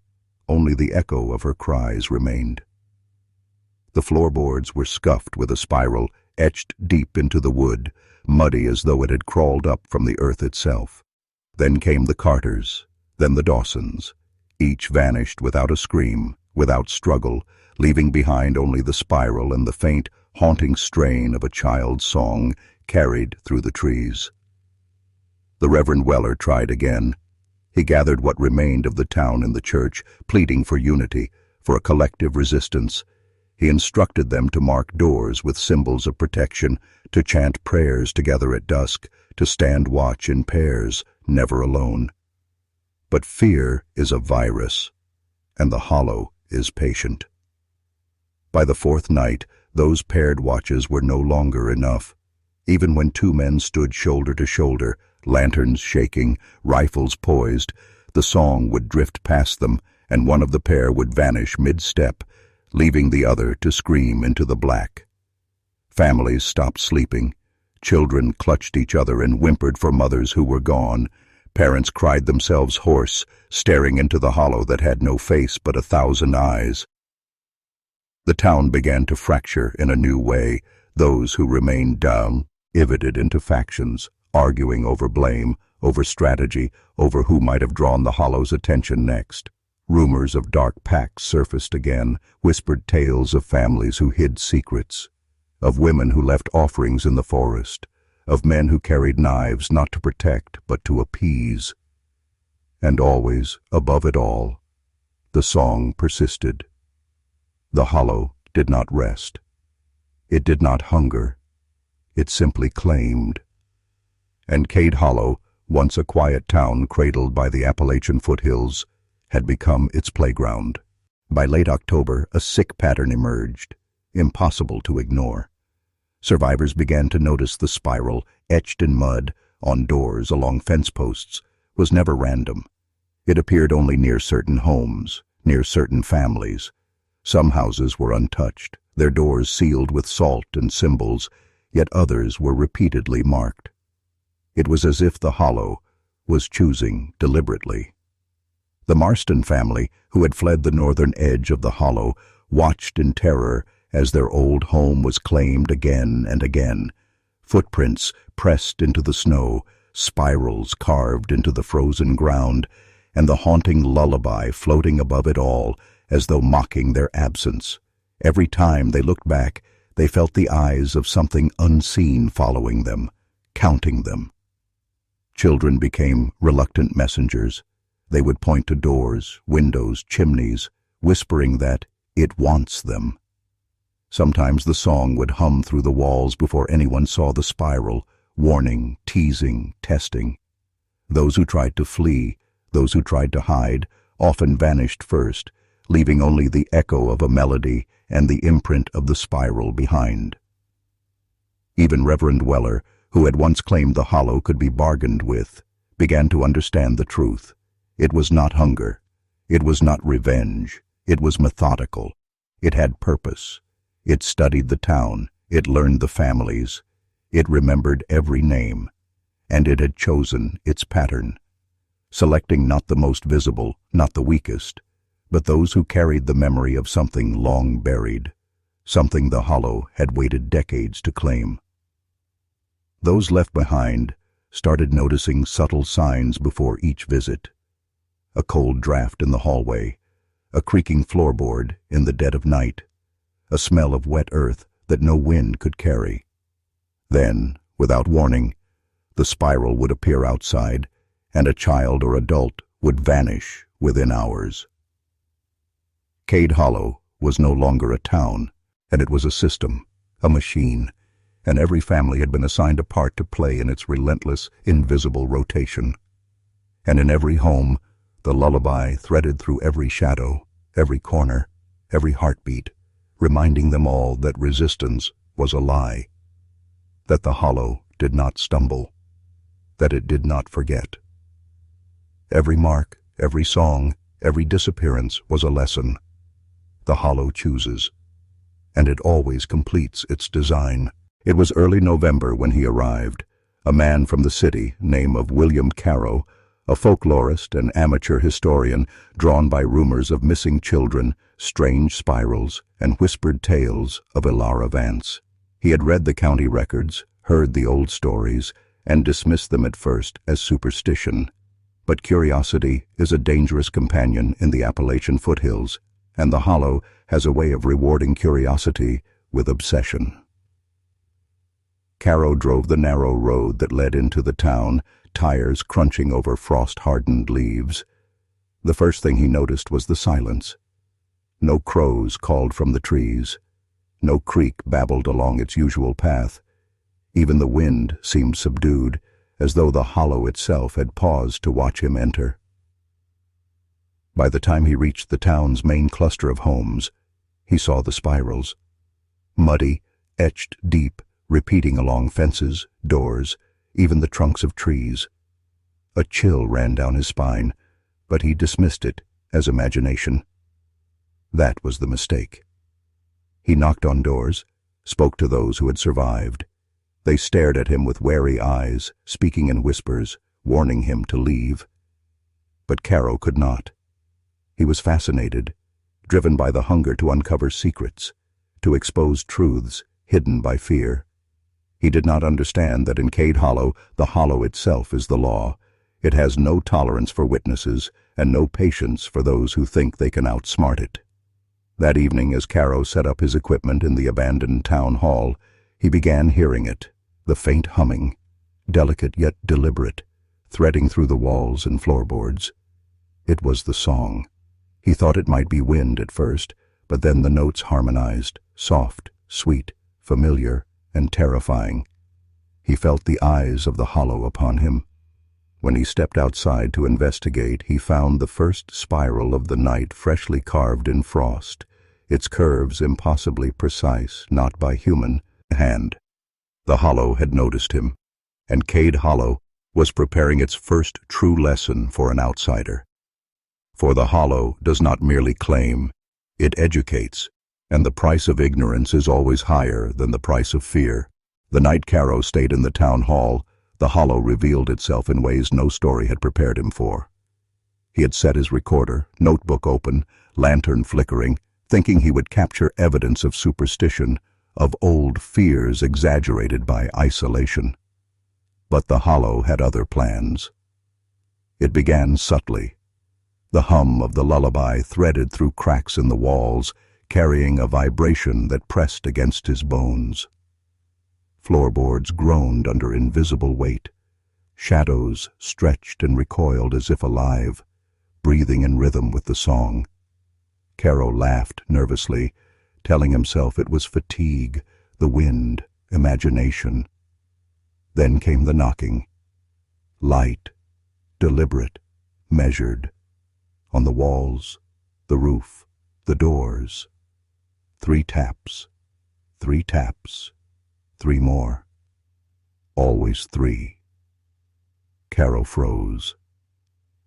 only the echo of her cries remained. The floorboards were scuffed with a spiral etched deep into the wood, muddy as though it had crawled up from the earth itself. Then came the Carters, then the Dawsons. Each vanished without a scream, without struggle, leaving behind only the spiral and the faint, haunting strain of a child's song carried through the trees. The Reverend Weller tried again. He gathered what remained of the town in the church, pleading for unity, for a collective resistance. He instructed them to mark doors with symbols of protection, to chant prayers together at dusk, to stand watch in pairs, never alone. But fear is a virus, and the hollow is patient. By the fourth night, those paired watches were no longer enough. Even when two men stood shoulder to shoulder, lanterns shaking, rifles poised, the song would drift past them, and one of the pair would vanish mid-step, leaving the other to scream into the black. Families stopped sleeping. Children clutched each other and whimpered for mothers who were gone. Parents cried themselves hoarse, staring into the hollow that had no face but 1,000 eyes. The town began to fracture in a new way. Those who remained down divided into factions, arguing over blame, over strategy, over who might have drawn the hollow's attention next. Rumors of dark pacts surfaced again, whispered tales of families who hid secrets, of women who left offerings in the forest, of men who carried knives not to protect but to appease. And always, above it all, the song persisted. The hollow did not rest. It did not hunger. It simply claimed. And Cade Hollow, once a quiet town cradled by the Appalachian Foothills, had become its playground. By late October, a sick pattern emerged, impossible to ignore. Survivors began to notice the spiral, etched in mud, on doors, along fence posts, was never random. It appeared only near certain homes, near certain families. Some houses were untouched, their doors sealed with salt and symbols, yet others were repeatedly marked. It was as if the hollow was choosing deliberately. The Marston family, who had fled the northern edge of the hollow, watched in terror as their old home was claimed again and again. Footprints pressed into the snow, spirals carved into the frozen ground, and the haunting lullaby floating above it all as though mocking their absence. Every time they looked back, they felt the eyes of something unseen following them, counting them. Children became reluctant messengers. They would point to doors, windows, chimneys, whispering that it wants them. Sometimes the song would hum through the walls before anyone saw the spiral, warning, teasing, testing. Those who tried to flee, those who tried to hide, often vanished first, leaving only the echo of a melody and the imprint of the spiral behind. Even Reverend Weller, who had once claimed the hollow could be bargained with, began to understand the truth. It was not hunger. It was not revenge. It was methodical. It had purpose. It studied the town. It learned the families. It remembered every name. And it had chosen its pattern, selecting not the most visible, not the weakest, but those who carried the memory of something long buried, something the hollow had waited decades to claim. Those left behind started noticing subtle signs before each visit. A cold draft in the hallway, a creaking floorboard in the dead of night, a smell of wet earth that no wind could carry. Then, without warning, the spiral would appear outside, and a child or adult would vanish within hours. Cade Hollow was no longer a town, and it was a system, a machine, and every family had been assigned a part to play in its relentless, invisible rotation. And in every home, the lullaby threaded through every shadow, every corner, every heartbeat, reminding them all that resistance was a lie, that the hollow did not stumble, that it did not forget. Every mark, every song, every disappearance was a lesson. The hollow chooses, and it always completes its design. It was early November when he arrived, a man from the city, name of William Carrow, a folklorist and amateur historian drawn by rumors of missing children, strange spirals, and whispered tales of Elara Vance. He had read the county records, heard the old stories, and dismissed them at first as superstition. But curiosity is a dangerous companion in the Appalachian Foothills, and the Hollow has a way of rewarding curiosity with obsession. Caro drove the narrow road that led into the town, tires crunching over frost-hardened leaves. The first thing he noticed was the silence. No crows called from the trees. No creek babbled along its usual path. Even the wind seemed subdued, as though the hollow itself had paused to watch him enter. By the time he reached the town's main cluster of homes, he saw the spirals. Muddy, etched deep, repeating along fences, doors, even the trunks of trees. A chill ran down his spine, but he dismissed it as imagination. That was the mistake. He knocked on doors, spoke to those who had survived. They stared at him with wary eyes, speaking in whispers, warning him to leave. But Caro could not. He was fascinated, driven by the hunger to uncover secrets, to expose truths hidden by fear. He did not understand that in Cade Hollow, the hollow itself is the law. It has no tolerance for witnesses and no patience for those who think they can outsmart it. That evening, as Caro set up his equipment in the abandoned town hall, he began hearing it, the faint humming, delicate yet deliberate, threading through the walls and floorboards. It was the song. He thought it might be wind at first, but then the notes harmonized, soft, sweet, familiar, and terrifying. He felt the eyes of the hollow upon him. When he stepped outside to investigate, he found the first spiral of the night freshly carved in frost, its curves impossibly precise, not by human hand. The hollow had noticed him, and Cade Hollow was preparing its first true lesson for an outsider. For the hollow does not merely claim, it educates, and the price of ignorance is always higher than the price of fear. The night Caro stayed in the town hall, the hollow revealed itself in ways no story had prepared him for. He had set his recorder, notebook open, lantern flickering, thinking he would capture evidence of superstition, of old fears exaggerated by isolation. But the hollow had other plans. It began subtly. The hum of the lullaby threaded through cracks in the walls, carrying a vibration that pressed against his bones. Floorboards groaned under invisible weight. Shadows stretched and recoiled as if alive, breathing in rhythm with the song. Caro laughed nervously, telling himself it was fatigue, the wind, imagination. Then came the knocking. Light, deliberate, measured. On the walls, the roof, the doors. 3 taps, 3 taps, 3 more. Always 3. Caro froze.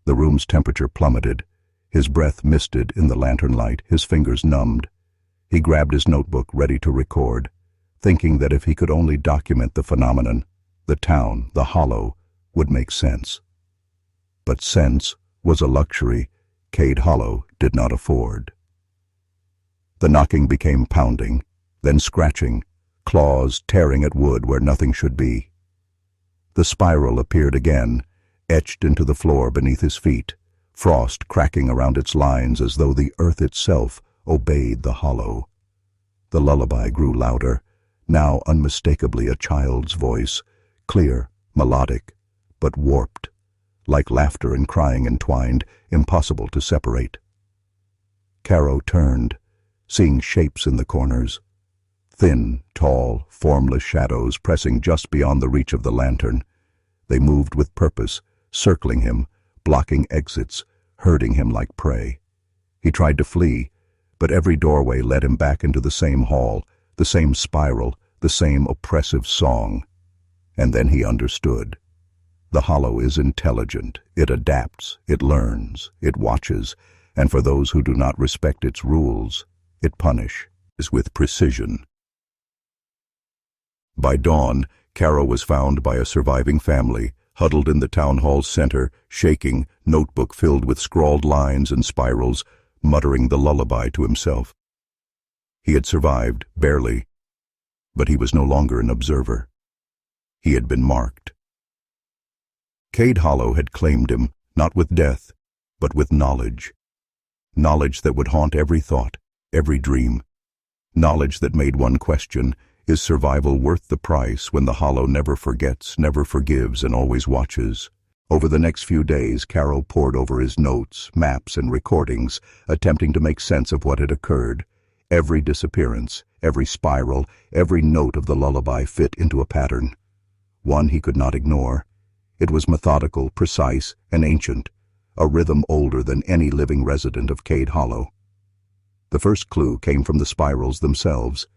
The room's temperature plummeted. His breath misted in the lantern light, his fingers numbed. He grabbed his notebook, ready to record, thinking that if he could only document the phenomenon, the town, the hollow, would make sense. But sense was a luxury Cade Hollow did not afford. The knocking became pounding, then scratching, claws tearing at wood where nothing should be. The spiral appeared again, etched into the floor beneath his feet, frost cracking around its lines as though the earth itself obeyed the hollow. The lullaby grew louder, now unmistakably a child's voice, clear, melodic, but warped, like laughter and crying entwined, impossible to separate. Caro turned, seeing shapes in the corners. Thin, tall, formless shadows pressing just beyond the reach of the lantern. They moved with purpose, circling him, blocking exits, herding him like prey. He tried to flee, but every doorway led him back into the same hall, the same spiral, the same oppressive song. And then he understood. The hollow is intelligent. It adapts, it learns, it watches, and for those who do not respect its rules, it punishes with precision. By dawn, Caro was found by a surviving family, huddled in the town hall's center, shaking, notebook filled with scrawled lines and spirals, muttering the lullaby to himself. He had survived, barely, but he was no longer an observer. He had been marked. Cade Hollow had claimed him, not with death, but with knowledge. Knowledge that would haunt every thought, every dream. Knowledge that made one question, is survival worth the price when the Hollow never forgets, never forgives, and always watches? Over the next few days, Carol pored over his notes, maps, and recordings, attempting to make sense of what had occurred. Every disappearance, every spiral, every note of the lullaby fit into a pattern. One he could not ignore. It was methodical, precise, and ancient, a rhythm older than any living resident of Cade Hollow. The first clue came from the spirals themselves.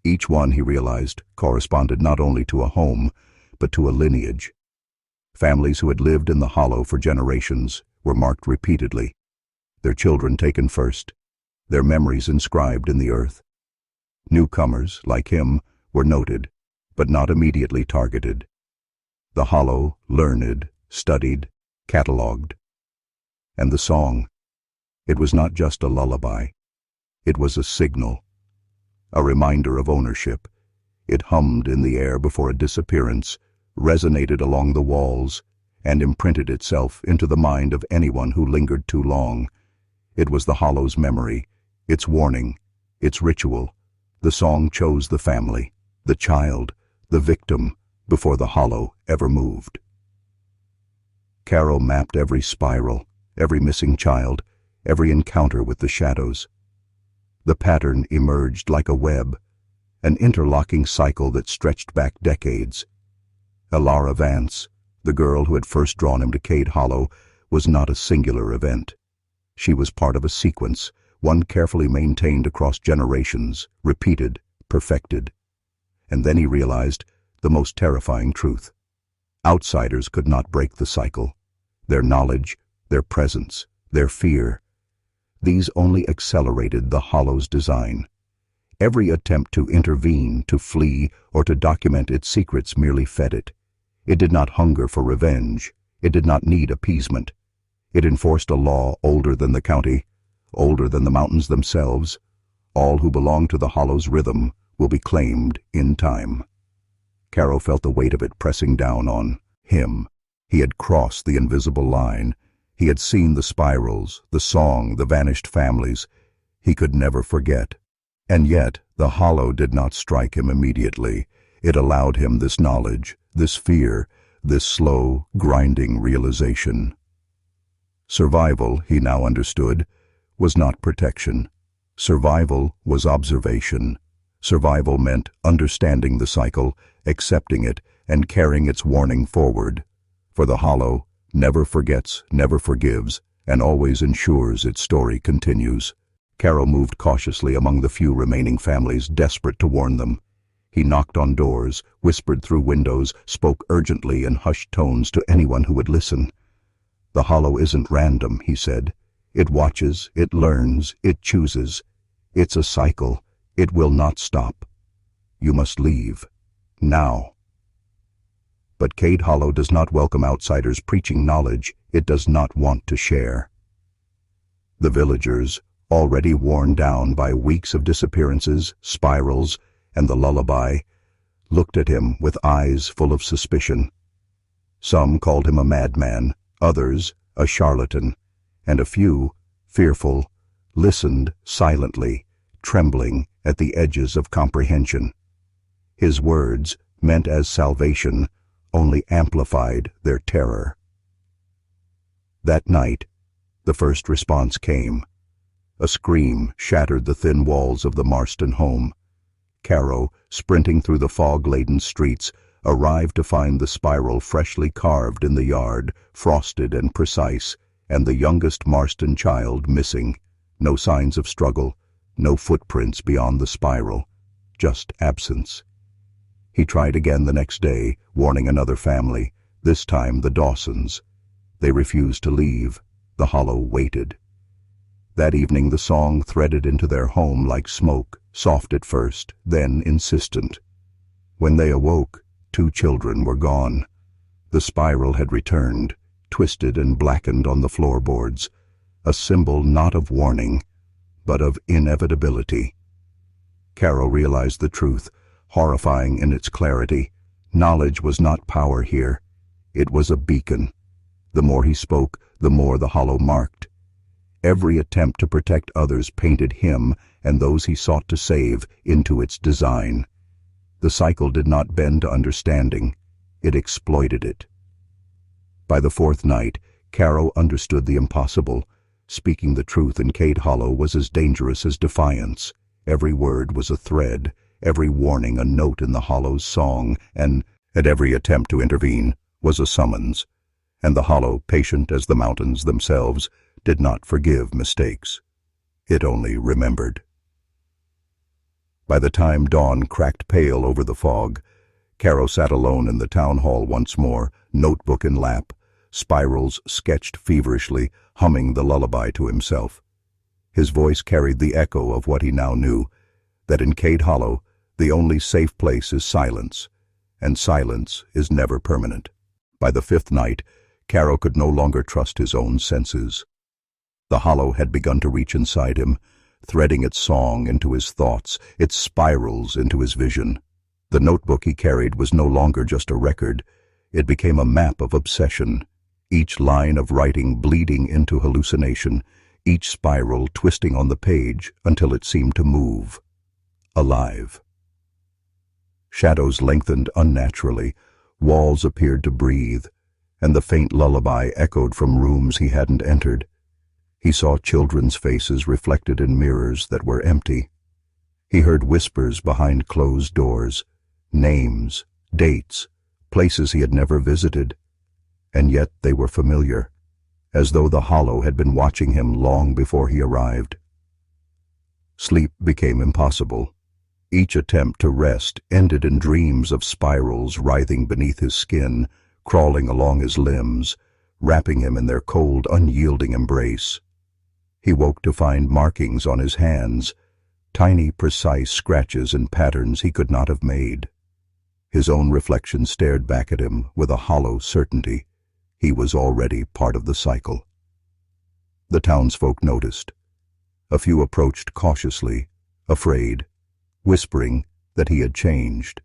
Each one, he realized, corresponded not only to a home, but to a lineage. Families who had lived in the Hollow for generations were marked repeatedly, their children taken first, their memories inscribed in the earth. Newcomers, like him, were noted, but not immediately targeted. The Hollow learned, studied, catalogued. And the song, it was not just a lullaby. It was a signal, a reminder of ownership. It hummed in the air before a disappearance, resonated along the walls, and imprinted itself into the mind of anyone who lingered too long. It was the Hollow's memory, its warning, its ritual. The song chose the family, the child, the victim, before the Hollow ever moved. Carol mapped every spiral, every missing child, every encounter with the shadows. The pattern emerged like a web, an interlocking cycle that stretched back decades. Elara Vance, the girl who had first drawn him to Cade Hollow, was not a singular event. She was part of a sequence, one carefully maintained across generations, repeated, perfected. And then he realized the most terrifying truth. Outsiders could not break the cycle. Their knowledge, their presence, their fear. These only accelerated the Hollow's design. Every attempt to intervene, to flee, or to document its secrets merely fed it. It did not hunger for revenge. It did not need appeasement. It enforced a law older than the county, older than the mountains themselves. All who belong to the Hollow's rhythm will be claimed in time. Carol felt the weight of it pressing down on him. He had crossed the invisible line. He had seen the spirals, the song, the vanished families. He could never forget. And yet, the Hollow did not strike him immediately. It allowed him this knowledge, this fear, this slow, grinding realization. Survival, he now understood, was not protection. Survival was observation. Survival meant understanding the cycle, accepting it, and carrying its warning forward. For the Hollow never forgets, never forgives, and always ensures its story continues. Carol moved cautiously among the few remaining families, desperate to warn them. He knocked on doors, whispered through windows, spoke urgently in hushed tones to anyone who would listen. The Hollow isn't random, he said. It watches, it learns, it chooses. It's a cycle. It will not stop. You must leave. Now. But Cade Hollow does not welcome outsiders preaching knowledge it does not want to share. The villagers, already worn down by weeks of disappearances, spirals, and the lullaby, looked at him with eyes full of suspicion. Some called him a madman, others a charlatan, and a few, fearful, listened silently, trembling at the edges of comprehension. His words, meant as salvation, only amplified their terror. That night, the first response came. A scream shattered the thin walls of the Marston home. Carol, sprinting through the fog-laden streets, arrived to find the spiral freshly carved in the yard, frosted and precise, and the youngest Marston child missing. No signs of struggle, no footprints beyond the spiral, just absence. He tried again the next day, warning another family, this time the Dawsons. They refused to leave. The Hollow waited. That evening the song threaded into their home like smoke, soft at first, then insistent. When they awoke, 2 children were gone. The spiral had returned, twisted and blackened on the floorboards, a symbol not of warning, but of inevitability. Caro realized the truth, horrifying in its clarity. Knowledge was not power here. It was a beacon. The more he spoke, the more the hollow marked. Every attempt to protect others painted him and those he sought to save into its design. The cycle did not bend to understanding. It exploited it. By the fourth night, Caro understood the impossible. Speaking the truth in Cade Hollow was as dangerous as defiance. Every word was a thread, every warning a note in the Hollow's song, and every attempt to intervene was a summons. And the Hollow, patient as the mountains themselves, did not forgive mistakes. It only remembered. By the time dawn cracked pale over the fog, Caro sat alone in the town hall once more, notebook in lap, spirals sketched feverishly, humming the lullaby to himself. His voice carried the echo of what he now knew, that in Cade Hollow the only safe place is silence, and silence is never permanent. By the fifth night, Caro could no longer trust his own senses. The Hollow had begun to reach inside him, threading its song into his thoughts, its spirals into his vision. The notebook he carried was no longer just a record. It became a map of obsession, each line of writing bleeding into hallucination, each spiral twisting on the page until it seemed to move. Alive. Shadows lengthened unnaturally, walls appeared to breathe, and the faint lullaby echoed from rooms he hadn't entered. He saw children's faces reflected in mirrors that were empty. He heard whispers behind closed doors, names, dates, places he had never visited, and yet they were familiar, as though the Hollow had been watching him long before he arrived. Sleep became impossible. Each attempt to rest ended in dreams of spirals writhing beneath his skin, crawling along his limbs, wrapping him in their cold, unyielding embrace. He woke to find markings on his hands, tiny, precise scratches and patterns he could not have made. His own reflection stared back at him with a hollow certainty. He was already part of the cycle. The townsfolk noticed. A few approached cautiously, afraid, whispering that he had changed.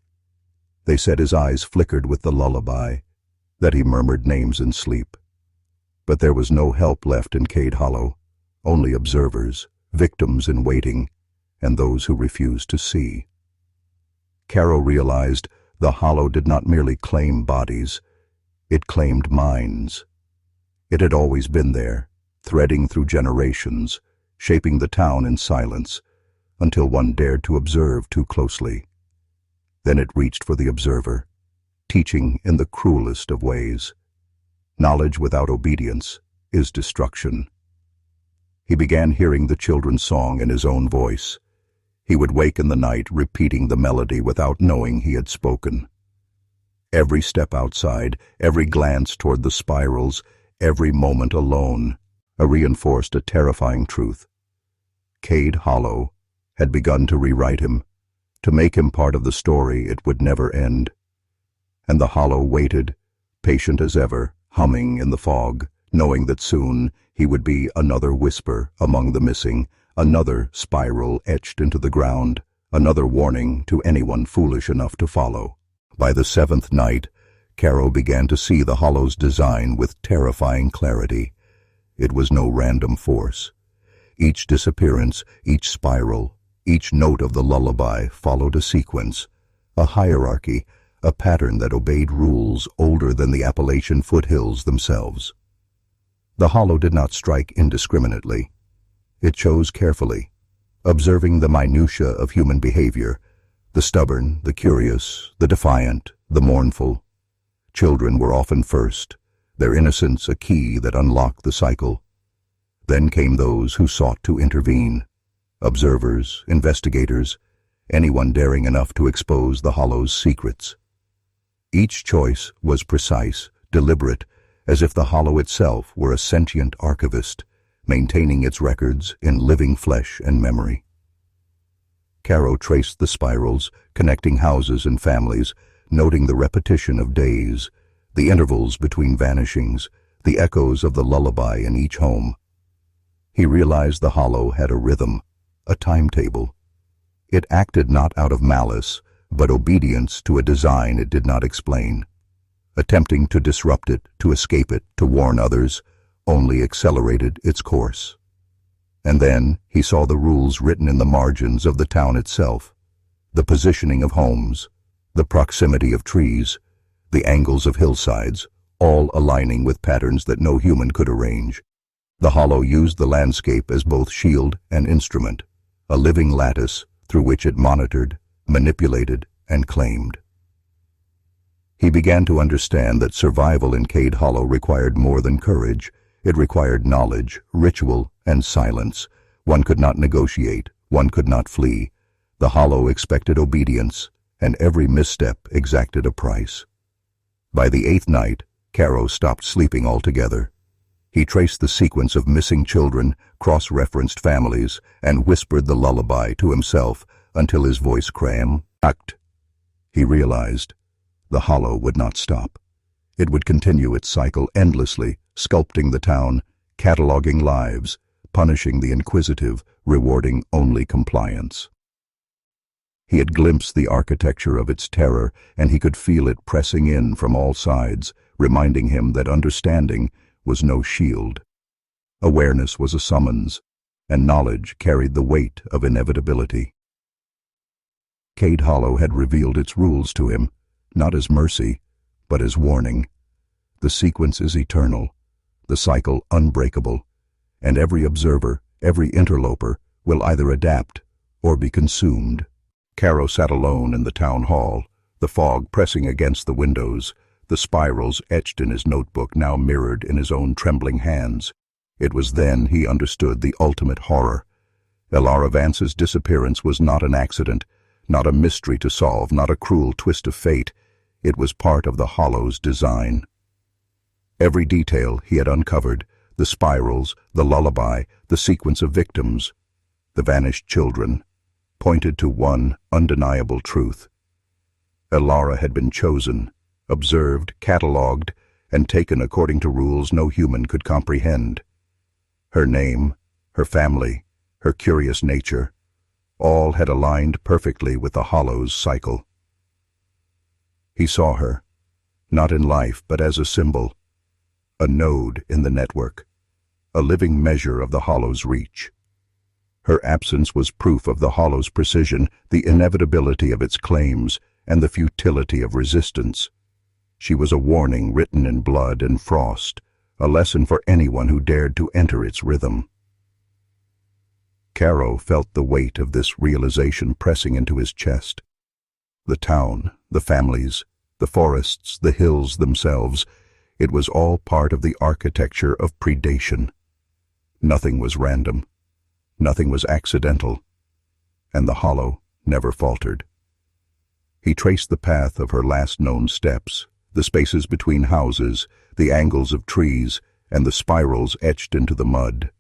They said his eyes flickered with the lullaby, that he murmured names in sleep. But there was no help left in Cade Hollow, only observers, victims in waiting, and those who refused to see. Caro realized the Hollow did not merely claim bodies, it claimed minds. It had always been there, threading through generations, shaping the town in silence, until one dared to observe too closely. Then it reached for the observer, teaching in the cruelest of ways. Knowledge without obedience is destruction. He began hearing the children's song in his own voice. He would wake in the night repeating the melody without knowing he had spoken. Every step outside, every glance toward the spirals, every moment alone, reinforced a terrifying truth. Cade Hollow had begun to rewrite him, to make him part of the story it would never end. And the Hollow waited, patient as ever, humming in the fog, knowing that soon he would be another whisper among the missing, another spiral etched into the ground, another warning to anyone foolish enough to follow. By the seventh night, Caro began to see the Hollow's design with terrifying clarity. It was no random force. Each disappearance, each spiral, each note of the lullaby followed a sequence, a hierarchy, a pattern that obeyed rules older than the Appalachian Foothills themselves. The Hollow did not strike indiscriminately. It chose carefully, observing the minutiae of human behavior, the stubborn, the curious, the defiant, the mournful. Children were often first, their innocence a key that unlocked the cycle. Then came those who sought to intervene. Observers, investigators, anyone daring enough to expose the Hollow's secrets. Each choice was precise, deliberate, as if the Hollow itself were a sentient archivist, maintaining its records in living flesh and memory. Caro traced the spirals, connecting houses and families, noting the repetition of days, the intervals between vanishings, the echoes of the lullaby in each home. He realized the hollow had a rhythm, a timetable. It acted not out of malice, but obedience to a design it did not explain. Attempting to disrupt it, to escape it, to warn others, only accelerated its course. And then he saw the rules written in the margins of the town itself, the positioning of homes, the proximity of trees, the angles of hillsides, all aligning with patterns that no human could arrange. The hollow used the landscape as both shield and instrument, a living lattice through which it monitored, manipulated, and claimed. He began to understand that survival in Cade Hollow required more than courage. It required knowledge, ritual, and silence. One could not negotiate, one could not flee. The hollow expected obedience, and every misstep exacted a price. By the 8th night, Caro stopped sleeping altogether. He traced the sequence of missing children, cross-referenced families, and whispered the lullaby to himself until his voice cracked. He realized the hollow would not stop. It would continue its cycle endlessly, sculpting the town, cataloging lives, punishing the inquisitive, rewarding only compliance. He had glimpsed the architecture of its terror, and he could feel it pressing in from all sides, reminding him that understanding was no shield. Awareness was a summons, and knowledge carried the weight of inevitability. Cade Hollow had revealed its rules to him, not as mercy, but as warning. The sequence is eternal, the cycle unbreakable, and every observer, every interloper, will either adapt or be consumed. Caro sat alone in the town hall, the fog pressing against the windows, the spirals etched in his notebook now mirrored in his own trembling hands. It was then he understood the ultimate horror. Elara Vance's disappearance was not an accident, not a mystery to solve, not a cruel twist of fate. It was part of the hollow's design. Every detail he had uncovered, the spirals, the lullaby, the sequence of victims, the vanished children, pointed to one undeniable truth. Elara had been chosen, observed, catalogued, and taken according to rules no human could comprehend. Her name, her family, her curious nature, all had aligned perfectly with the hollow's cycle. He saw her, not in life but as a symbol, a node in the network, a living measure of the hollow's reach. Her absence was proof of the hollow's precision, the inevitability of its claims, and the futility of resistance. She was a warning written in blood and frost, a lesson for anyone who dared to enter its rhythm. Caro felt the weight of this realization pressing into his chest. The town, the families, the forests, the hills themselves, it was all part of the architecture of predation. Nothing was random, nothing was accidental, and the hollow never faltered. He traced the path of her last known steps, the spaces between houses, the angles of trees, and the spirals etched into the mud.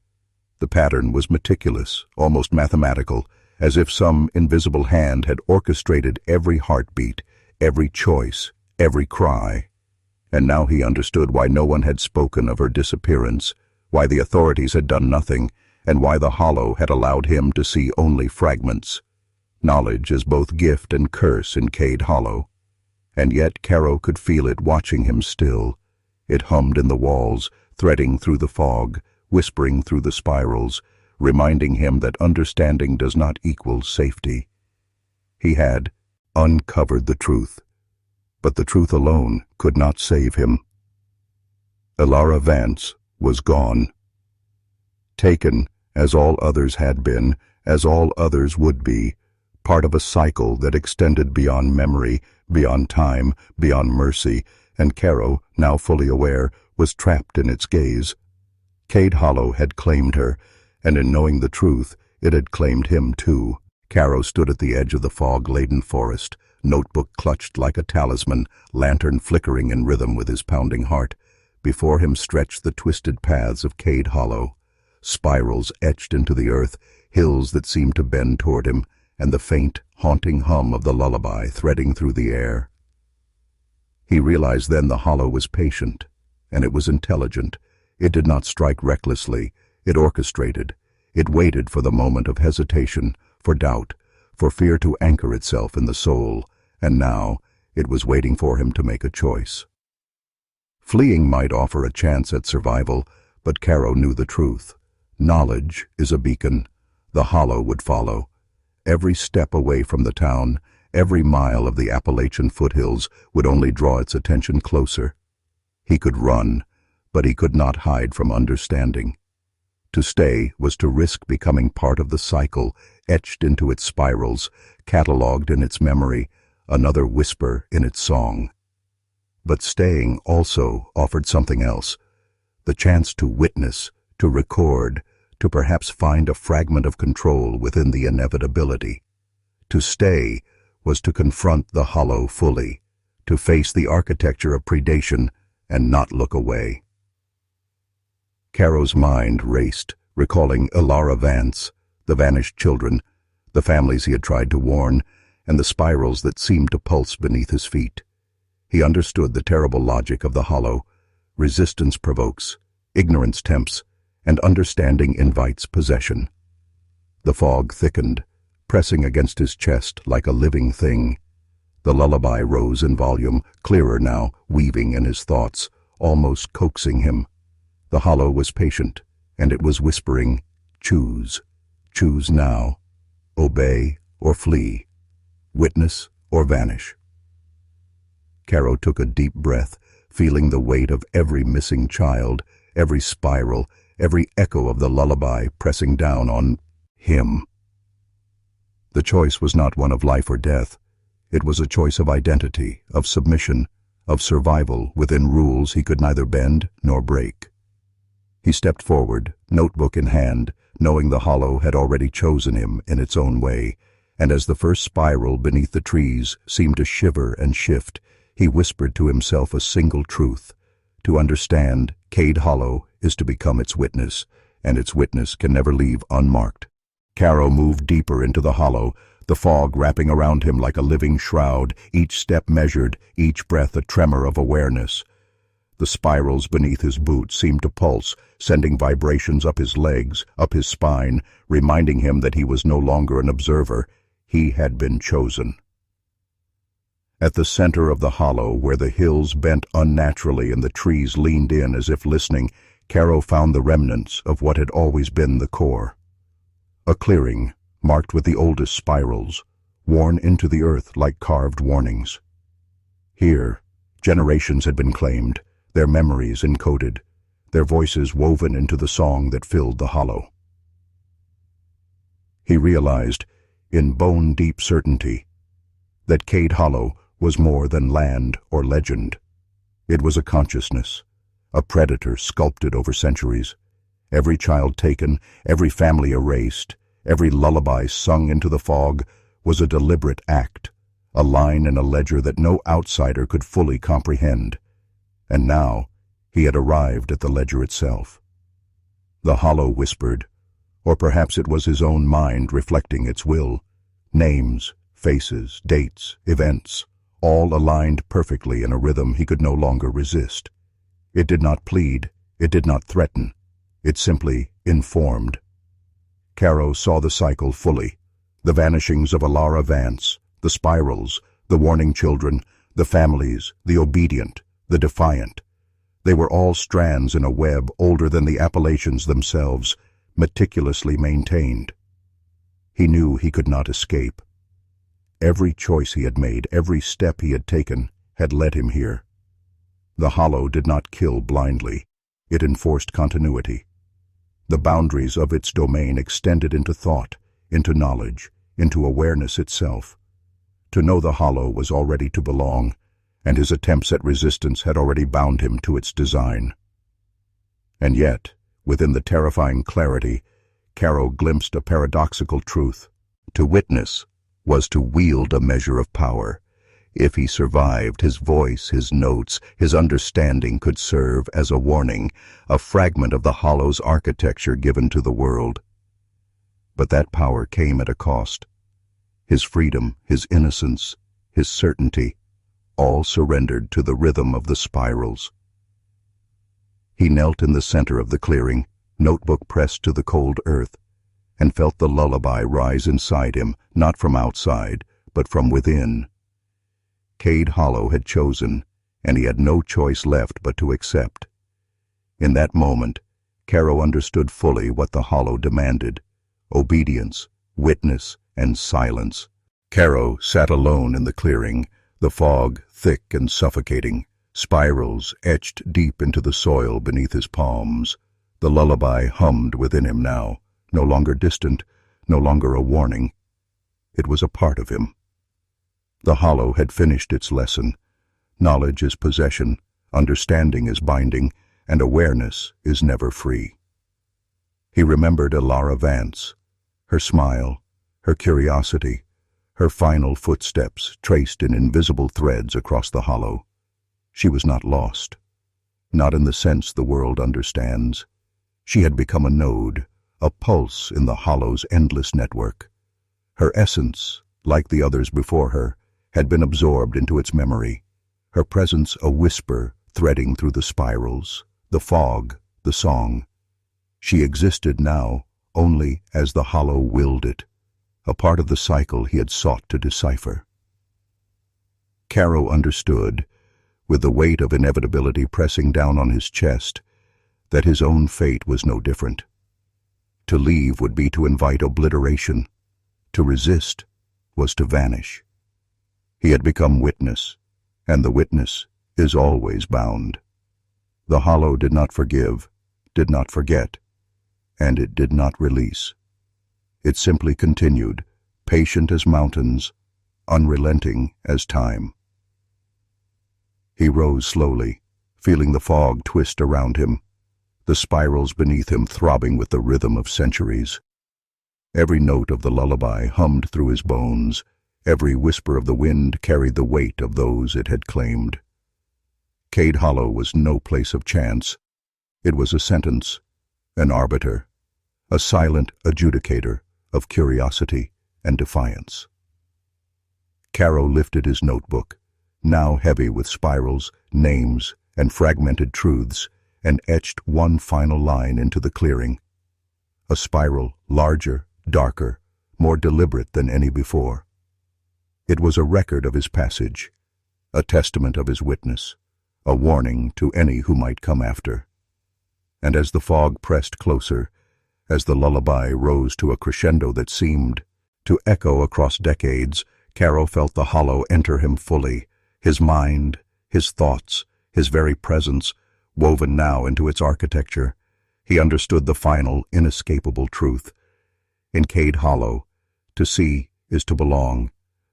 The pattern was meticulous, almost mathematical, as if some invisible hand had orchestrated every heartbeat, every choice, every cry. And now he understood why no one had spoken of her disappearance, why the authorities had done nothing, and why the hollow had allowed him to see only fragments. Knowledge is both gift and curse in Cade Hollow. And yet Caro could feel it watching him still. It hummed in the walls, threading through the fog, whispering through the spirals, reminding him that understanding does not equal safety. He had uncovered the truth, but the truth alone could not save him. Elara Vance was gone. Taken, as all others had been, as all others would be, part of a cycle that extended beyond memory, beyond time, beyond mercy, and Caro, now fully aware, was trapped in its gaze. Cade Hollow had claimed her, and in knowing the truth, it had claimed him too. Caro stood at the edge of the fog-laden forest, notebook clutched like a talisman, lantern flickering in rhythm with his pounding heart. Before him stretched the twisted paths of Cade Hollow, spirals etched into the earth, hills that seemed to bend toward him, and the faint, haunting hum of the lullaby threading through the air. He realized then the hollow was patient, and it was intelligent. It did not strike recklessly. It orchestrated. It waited for the moment of hesitation, for doubt, for fear to anchor itself in the soul, and now it was waiting for him to make a choice. Fleeing might offer a chance at survival, but Caro knew the truth. Knowledge is a beacon. The hollow would follow. Every step away from the town, every mile of the Appalachian foothills would only draw its attention closer. He could run, but he could not hide from understanding. To stay was to risk becoming part of the cycle, etched into its spirals, catalogued in its memory, another whisper in its song. But staying also offered something else, the chance to witness, to record, to perhaps find a fragment of control within the inevitability. To stay was to confront the hollow fully, to face the architecture of predation and not look away. Caro's mind raced, recalling Elara Vance, the vanished children, the families he had tried to warn, and the spirals that seemed to pulse beneath his feet. He understood the terrible logic of the hollow. Resistance provokes, ignorance tempts, and understanding invites possession. The fog thickened, pressing against his chest like a living thing. The lullaby rose in volume, clearer now, weaving in his thoughts, almost coaxing him. The hollow was patient, and it was whispering, "Choose. Choose now. Obey or flee. Witness or vanish." Caro took a deep breath, feeling the weight of every missing child, every spiral, every echo of the lullaby pressing down on him. The choice was not one of life or death. It was a choice of identity, of submission, of survival within rules he could neither bend nor break. He stepped forward, notebook in hand, knowing the hollow had already chosen him in its own way, and as the first spiral beneath the trees seemed to shiver and shift, he whispered to himself a single truth. To understand, Cade Hollow is to become its witness, and its witness can never leave unmarked. Caro moved deeper into the hollow, the fog wrapping around him like a living shroud, each step measured, each breath a tremor of awareness. The spirals beneath his boots seemed to pulse, sending vibrations up his legs, up his spine, reminding him that he was no longer an observer. He had been chosen. At the center of the hollow, where the hills bent unnaturally and the trees leaned in as if listening, Caro found the remnants of what had always been the core. A clearing, marked with the oldest spirals, worn into the earth like carved warnings. Here, generations had been claimed, their memories encoded, their voices woven into the song that filled the hollow. He realized, in bone-deep certainty, that Cade Hollow was more than land or legend. It was a consciousness, a predator sculpted over centuries. Every child taken, every family erased, every lullaby sung into the fog was a deliberate act, a line in a ledger that no outsider could fully comprehend. And now he had arrived at the ledger itself. The hollow whispered, or perhaps it was his own mind reflecting its will. Names, faces, dates, events, all aligned perfectly in a rhythm he could no longer resist. It did not plead, it did not threaten, it simply informed. Caro saw the cycle fully, the vanishings of Elara Vance, the spirals, the warning children, the families, the obedient, the defiant. They were all strands in a web older than the Appalachians themselves, meticulously maintained. He knew he could not escape. Every choice he had made, every step he had taken, had led him here. The hollow did not kill blindly. It enforced continuity. The boundaries of its domain extended into thought, into knowledge, into awareness itself. To know the hollow was already to belong, and his attempts at resistance had already bound him to its design. And yet, within the terrifying clarity, Caro glimpsed a paradoxical truth. To witness was to wield a measure of power. If he survived, his voice, his notes, his understanding could serve as a warning, a fragment of the hollow's architecture given to the world. But that power came at a cost. His freedom, his innocence, his certainty, all surrendered to the rhythm of the spirals. He knelt in the center of the clearing, notebook pressed to the cold earth, and felt the lullaby rise inside him, not from outside, but from within. Cade Hollow had chosen, and he had no choice left but to accept. In that moment, Caro understood fully what the hollow demanded: obedience, witness, and silence. Caro sat alone in the clearing, the fog thick and suffocating, spirals etched deep into the soil beneath his palms. The lullaby hummed within him now, no longer distant, no longer a warning. It was a part of him. The hollow had finished its lesson. Knowledge is possession, understanding is binding, and awareness is never free. He remembered Elara Vance, her smile, her curiosity, her final footsteps traced in invisible threads across the hollow. She was not lost, not in the sense the world understands. She had become a node, a pulse in the hollow's endless network. Her essence, like the others before her, had been absorbed into its memory, her presence a whisper threading through the spirals, the fog, the song. She existed now only as the hollow willed it, a part of the cycle he had sought to decipher. Caro understood, with the weight of inevitability pressing down on his chest, that his own fate was no different. To leave would be to invite obliteration. To resist was to vanish. He had become witness, and the witness is always bound. The hollow did not forgive, did not forget, and it did not release. It simply continued, patient as mountains, unrelenting as time. He rose slowly, feeling the fog twist around him, the spirals beneath him throbbing with the rhythm of centuries. Every note of the lullaby hummed through his bones. Every whisper of the wind carried the weight of those it had claimed. Cade Hollow was no place of chance. It was a sentence, an arbiter, a silent adjudicator of curiosity and defiance. Caro lifted his notebook, now heavy with spirals, names, and fragmented truths, and etched one final line into the clearing. A spiral larger, darker, more deliberate than any before. It was a record of his passage, a testament of his witness, a warning to any who might come after. And as the fog pressed closer, as the lullaby rose to a crescendo that seemed to echo across decades, Caro felt the hollow enter him fully, his mind, his thoughts, his very presence, woven now into its architecture. He understood the final, inescapable truth. In Cade Hollow, to see is to belong,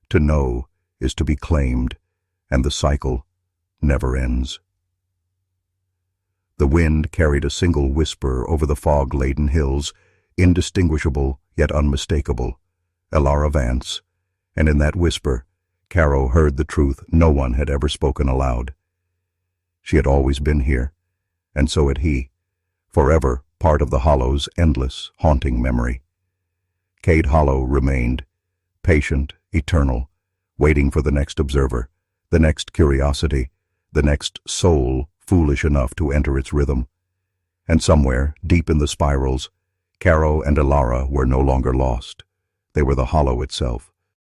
to know is to be claimed, and the cycle never ends. The wind carried a single whisper over the fog-laden hills, indistinguishable yet unmistakable, Elara Vance, and in that whisper, Caro heard the truth no one had ever spoken aloud. She had always been here, and so had he, forever part of the hollow's endless, haunting memory. Cade Hollow remained, patient, eternal, waiting for the next observer, the next curiosity, the next soul foolish enough to enter its rhythm. And somewhere, deep in the spirals, Caro and Elara were no longer lost. They were the hollow itself,